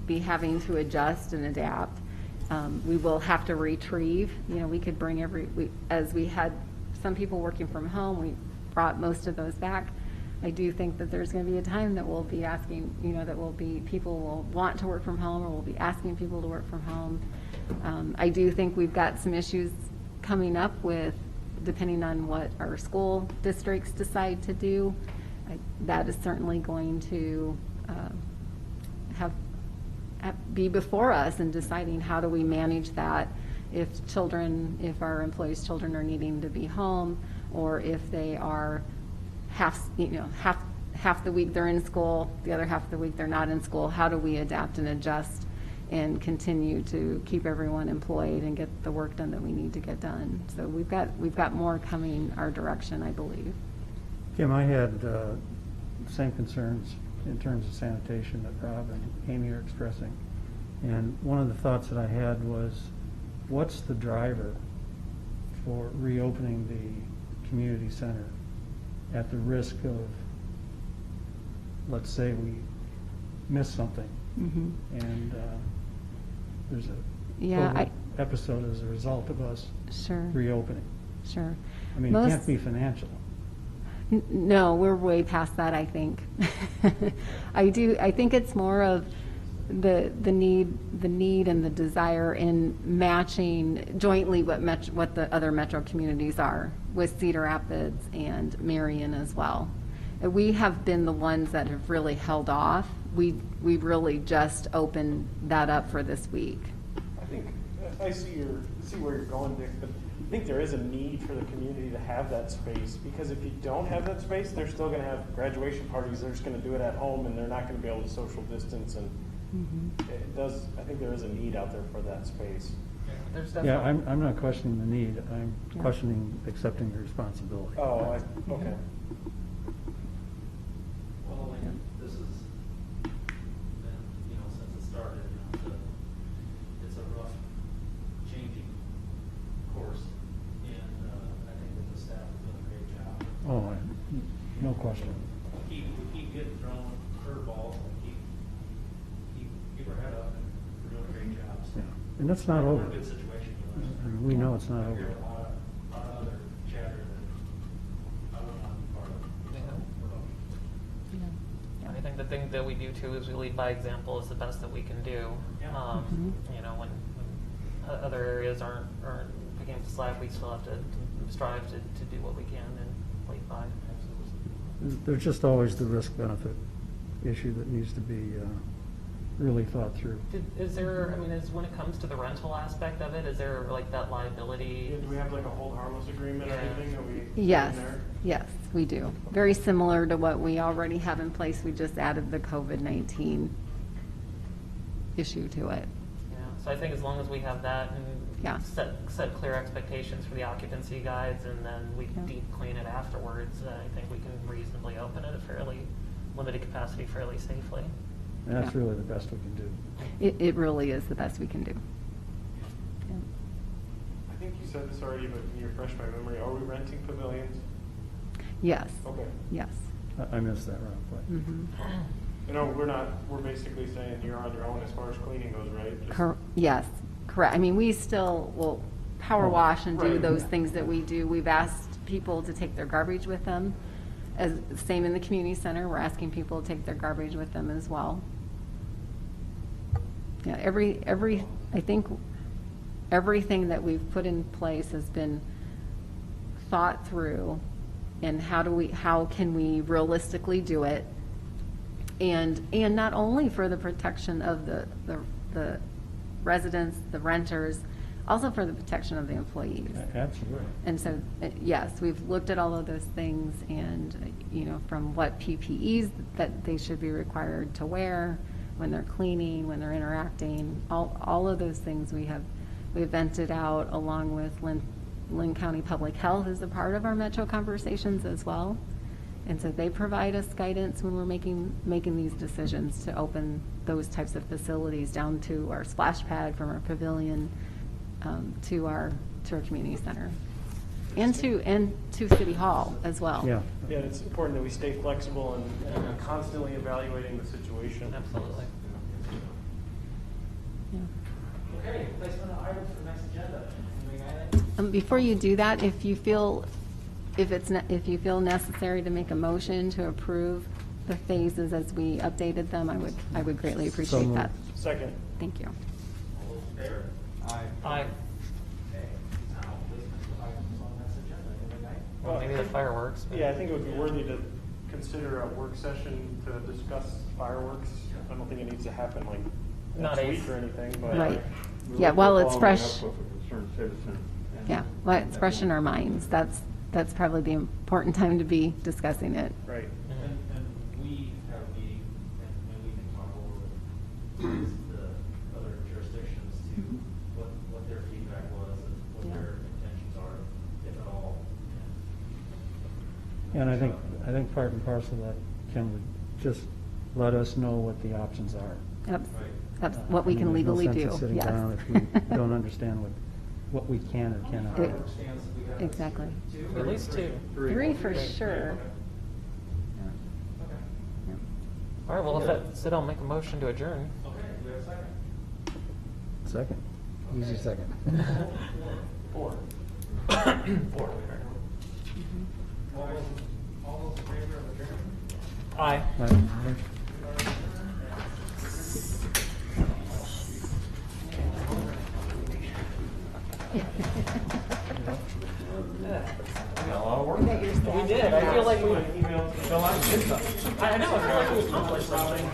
[SPEAKER 2] be having to adjust and adapt. We will have to retrieve. We could bring as we had some people working from home, we brought most of those back. I do think that there's going to be a time that we'll be asking, people will want to work from home, or we'll be asking people to work from home. I do think we've got some issues coming up with, depending on what our school districts decide to do. That is certainly going to be before us in deciding how do we manage that if our employees' children are needing to be home, or if they are half the week they're in school, the other half of the week they're not in school. How do we adapt and adjust and continue to keep everyone employed and get the work done that we need to get done? So we've got more coming our direction, I believe.
[SPEAKER 9] Kim, I had the same concerns in terms of sanitation that Rob and Amy are expressing. And one of the thoughts that I had was, what's the driver for reopening the community center at the risk of, let's say we miss something, and there's a COVID episode as a result of us reopening.
[SPEAKER 2] Sure.
[SPEAKER 9] I mean, it can't be financial.
[SPEAKER 2] No, we're way past that, I think. I think it's more of the need and the desire in matching jointly what the other metro communities are, with Cedar Rapids and Marion as well. We have been the ones that have really held off. We've really just opened that up for this week.
[SPEAKER 1] I think I see where you're going, Dick, but I think there is a need for the community to have that space, because if you don't have that space, they're still gonna have graduation parties, they're just gonna do it at home, and they're not gonna be able to social distance, and it does, I think there is a need out there for that space.
[SPEAKER 3] There's
[SPEAKER 9] Yeah,
[SPEAKER 3] definitely.
[SPEAKER 9] I'm not questioning the need, I'm questioning accepting the responsibility.
[SPEAKER 1] Oh, okay.
[SPEAKER 14] Well, and this has been, since it started, it's a rough changing course, and I think that the staff has done a great job.
[SPEAKER 9] Oh, no question.
[SPEAKER 14] We keep getting thrown curveballs, and keep our head up, and we're doing a great job. So
[SPEAKER 9] Yeah. And that's not
[SPEAKER 14] we're
[SPEAKER 9] over.
[SPEAKER 14] in a good situation.
[SPEAKER 9] I mean, we know it's not
[SPEAKER 14] I
[SPEAKER 9] over.
[SPEAKER 14] hear a lot of other chatter that I wouldn't want to be part of.
[SPEAKER 3] Yeah, I think the thing that we do too is we lead by example is the best that we can do.
[SPEAKER 14] Yeah.
[SPEAKER 3] When other areas aren't picking up the slack, we still have to strive to do what we can and lead by.
[SPEAKER 9] There's just always the risk-benefit issue that needs to be really thought through.
[SPEAKER 3] Is there, when it comes to the rental aspect of it, is there like that liability?
[SPEAKER 1] Do we have like a hold harmless agreement or
[SPEAKER 3] Yeah.
[SPEAKER 1] anything? Are we
[SPEAKER 2] Yes,
[SPEAKER 1] in there?
[SPEAKER 2] yes, we do. Very similar to what we already have in place. We just added the COVID-19 issue to it.
[SPEAKER 3] Yeah, so I think as long as we have that
[SPEAKER 2] Yeah.
[SPEAKER 3] and set clear expectations for the occupancy guides, and then we
[SPEAKER 2] Yeah.
[SPEAKER 3] deep clean it afterwards, I think we can reasonably open it at fairly limited capacity fairly safely.
[SPEAKER 9] And that's
[SPEAKER 2] Yeah.
[SPEAKER 9] really the best we can do.
[SPEAKER 2] It really is the best we can do. Yeah.
[SPEAKER 1] I think you said this already, but can you refresh my memory? Are we renting pavilions?
[SPEAKER 2] Yes,
[SPEAKER 1] Okay.
[SPEAKER 2] yes.
[SPEAKER 9] I missed that, Rob.
[SPEAKER 2] Mhm.
[SPEAKER 1] We're basically saying you're on your own as far as cleaning goes, right? Just-
[SPEAKER 2] Yes, correct. I mean, we still will power wash and do
[SPEAKER 1] Right.
[SPEAKER 2] those things that we do. We've asked people to take their garbage with them. Same in the community center, we're asking people to take their garbage with them as well. Yeah, I think everything that we've put in place has been thought through, and how can we realistically do it? And not only for the protection of the residents, the renters, also for the protection of the employees.
[SPEAKER 9] Absolutely.
[SPEAKER 2] And so, yes, we've looked at all of those things, and, from what PPEs that they should be required to wear when they're cleaning, when they're interacting, all of those things we've vented out, along with Lynn County Public Health is a part of our Metro conversations as well. And so they provide us guidance when we're making these decisions to open those types of facilities, down to our splash pad from our pavilion, to our community center, and to City Hall as well.
[SPEAKER 9] Yeah.
[SPEAKER 1] Yeah, it's important that we stay flexible and constantly evaluating the situation.
[SPEAKER 3] Absolutely.
[SPEAKER 2] Yeah.
[SPEAKER 14] Okay, placement of items for next agenda. Anybody got anything?
[SPEAKER 2] Before you do that, if you feel necessary to make a motion to approve the phases as we updated them, I would greatly appreciate
[SPEAKER 9] moved.
[SPEAKER 2] that.
[SPEAKER 1] Second.
[SPEAKER 2] Thank you.
[SPEAKER 14] All those in favor?
[SPEAKER 3] Aye.
[SPEAKER 14] Okay, now placement of items on next agenda. Anybody got anything?
[SPEAKER 3] Well, maybe the fireworks. but-
[SPEAKER 1] Yeah, I think it would be worthy to consider a work session to discuss fireworks. I don't think it needs to happen like
[SPEAKER 3] Not
[SPEAKER 1] next
[SPEAKER 3] a-
[SPEAKER 1] week or anything, but.
[SPEAKER 2] Right.
[SPEAKER 4] We
[SPEAKER 2] Yeah,
[SPEAKER 4] look
[SPEAKER 2] well,
[SPEAKER 4] at
[SPEAKER 2] it's
[SPEAKER 4] following
[SPEAKER 2] fresh.
[SPEAKER 4] up with a concerned citizen, and-
[SPEAKER 2] Yeah, well, it's fresh in our minds. That's probably the important time to be discussing it.
[SPEAKER 1] Right.
[SPEAKER 14] And we have a meeting, and we can talk over the other jurisdictions to what their feedback was, and what
[SPEAKER 2] Yeah.
[SPEAKER 14] their intentions are, if at all.
[SPEAKER 9] And I think part and parcel of that, Ken, would just let us know what the options are.
[SPEAKER 2] That's what we can legally
[SPEAKER 9] There's
[SPEAKER 2] do,
[SPEAKER 9] no sense in sitting
[SPEAKER 2] yes.
[SPEAKER 9] down if we don't understand what we can or cannot do.
[SPEAKER 14] Fireworks stands, we have
[SPEAKER 2] Exactly.
[SPEAKER 14] two?
[SPEAKER 3] At least two.
[SPEAKER 2] Three for sure.
[SPEAKER 14] Okay.
[SPEAKER 2] Yeah.
[SPEAKER 3] All right, well, if that's it, I'll make a motion to adjourn.
[SPEAKER 14] Okay, do we have a second?
[SPEAKER 9] Second? Easy second.
[SPEAKER 14] Four. Four. All those in favor of adjournment?
[SPEAKER 3] Aye. We did. I feel like we. I know. I feel like we accomplished something.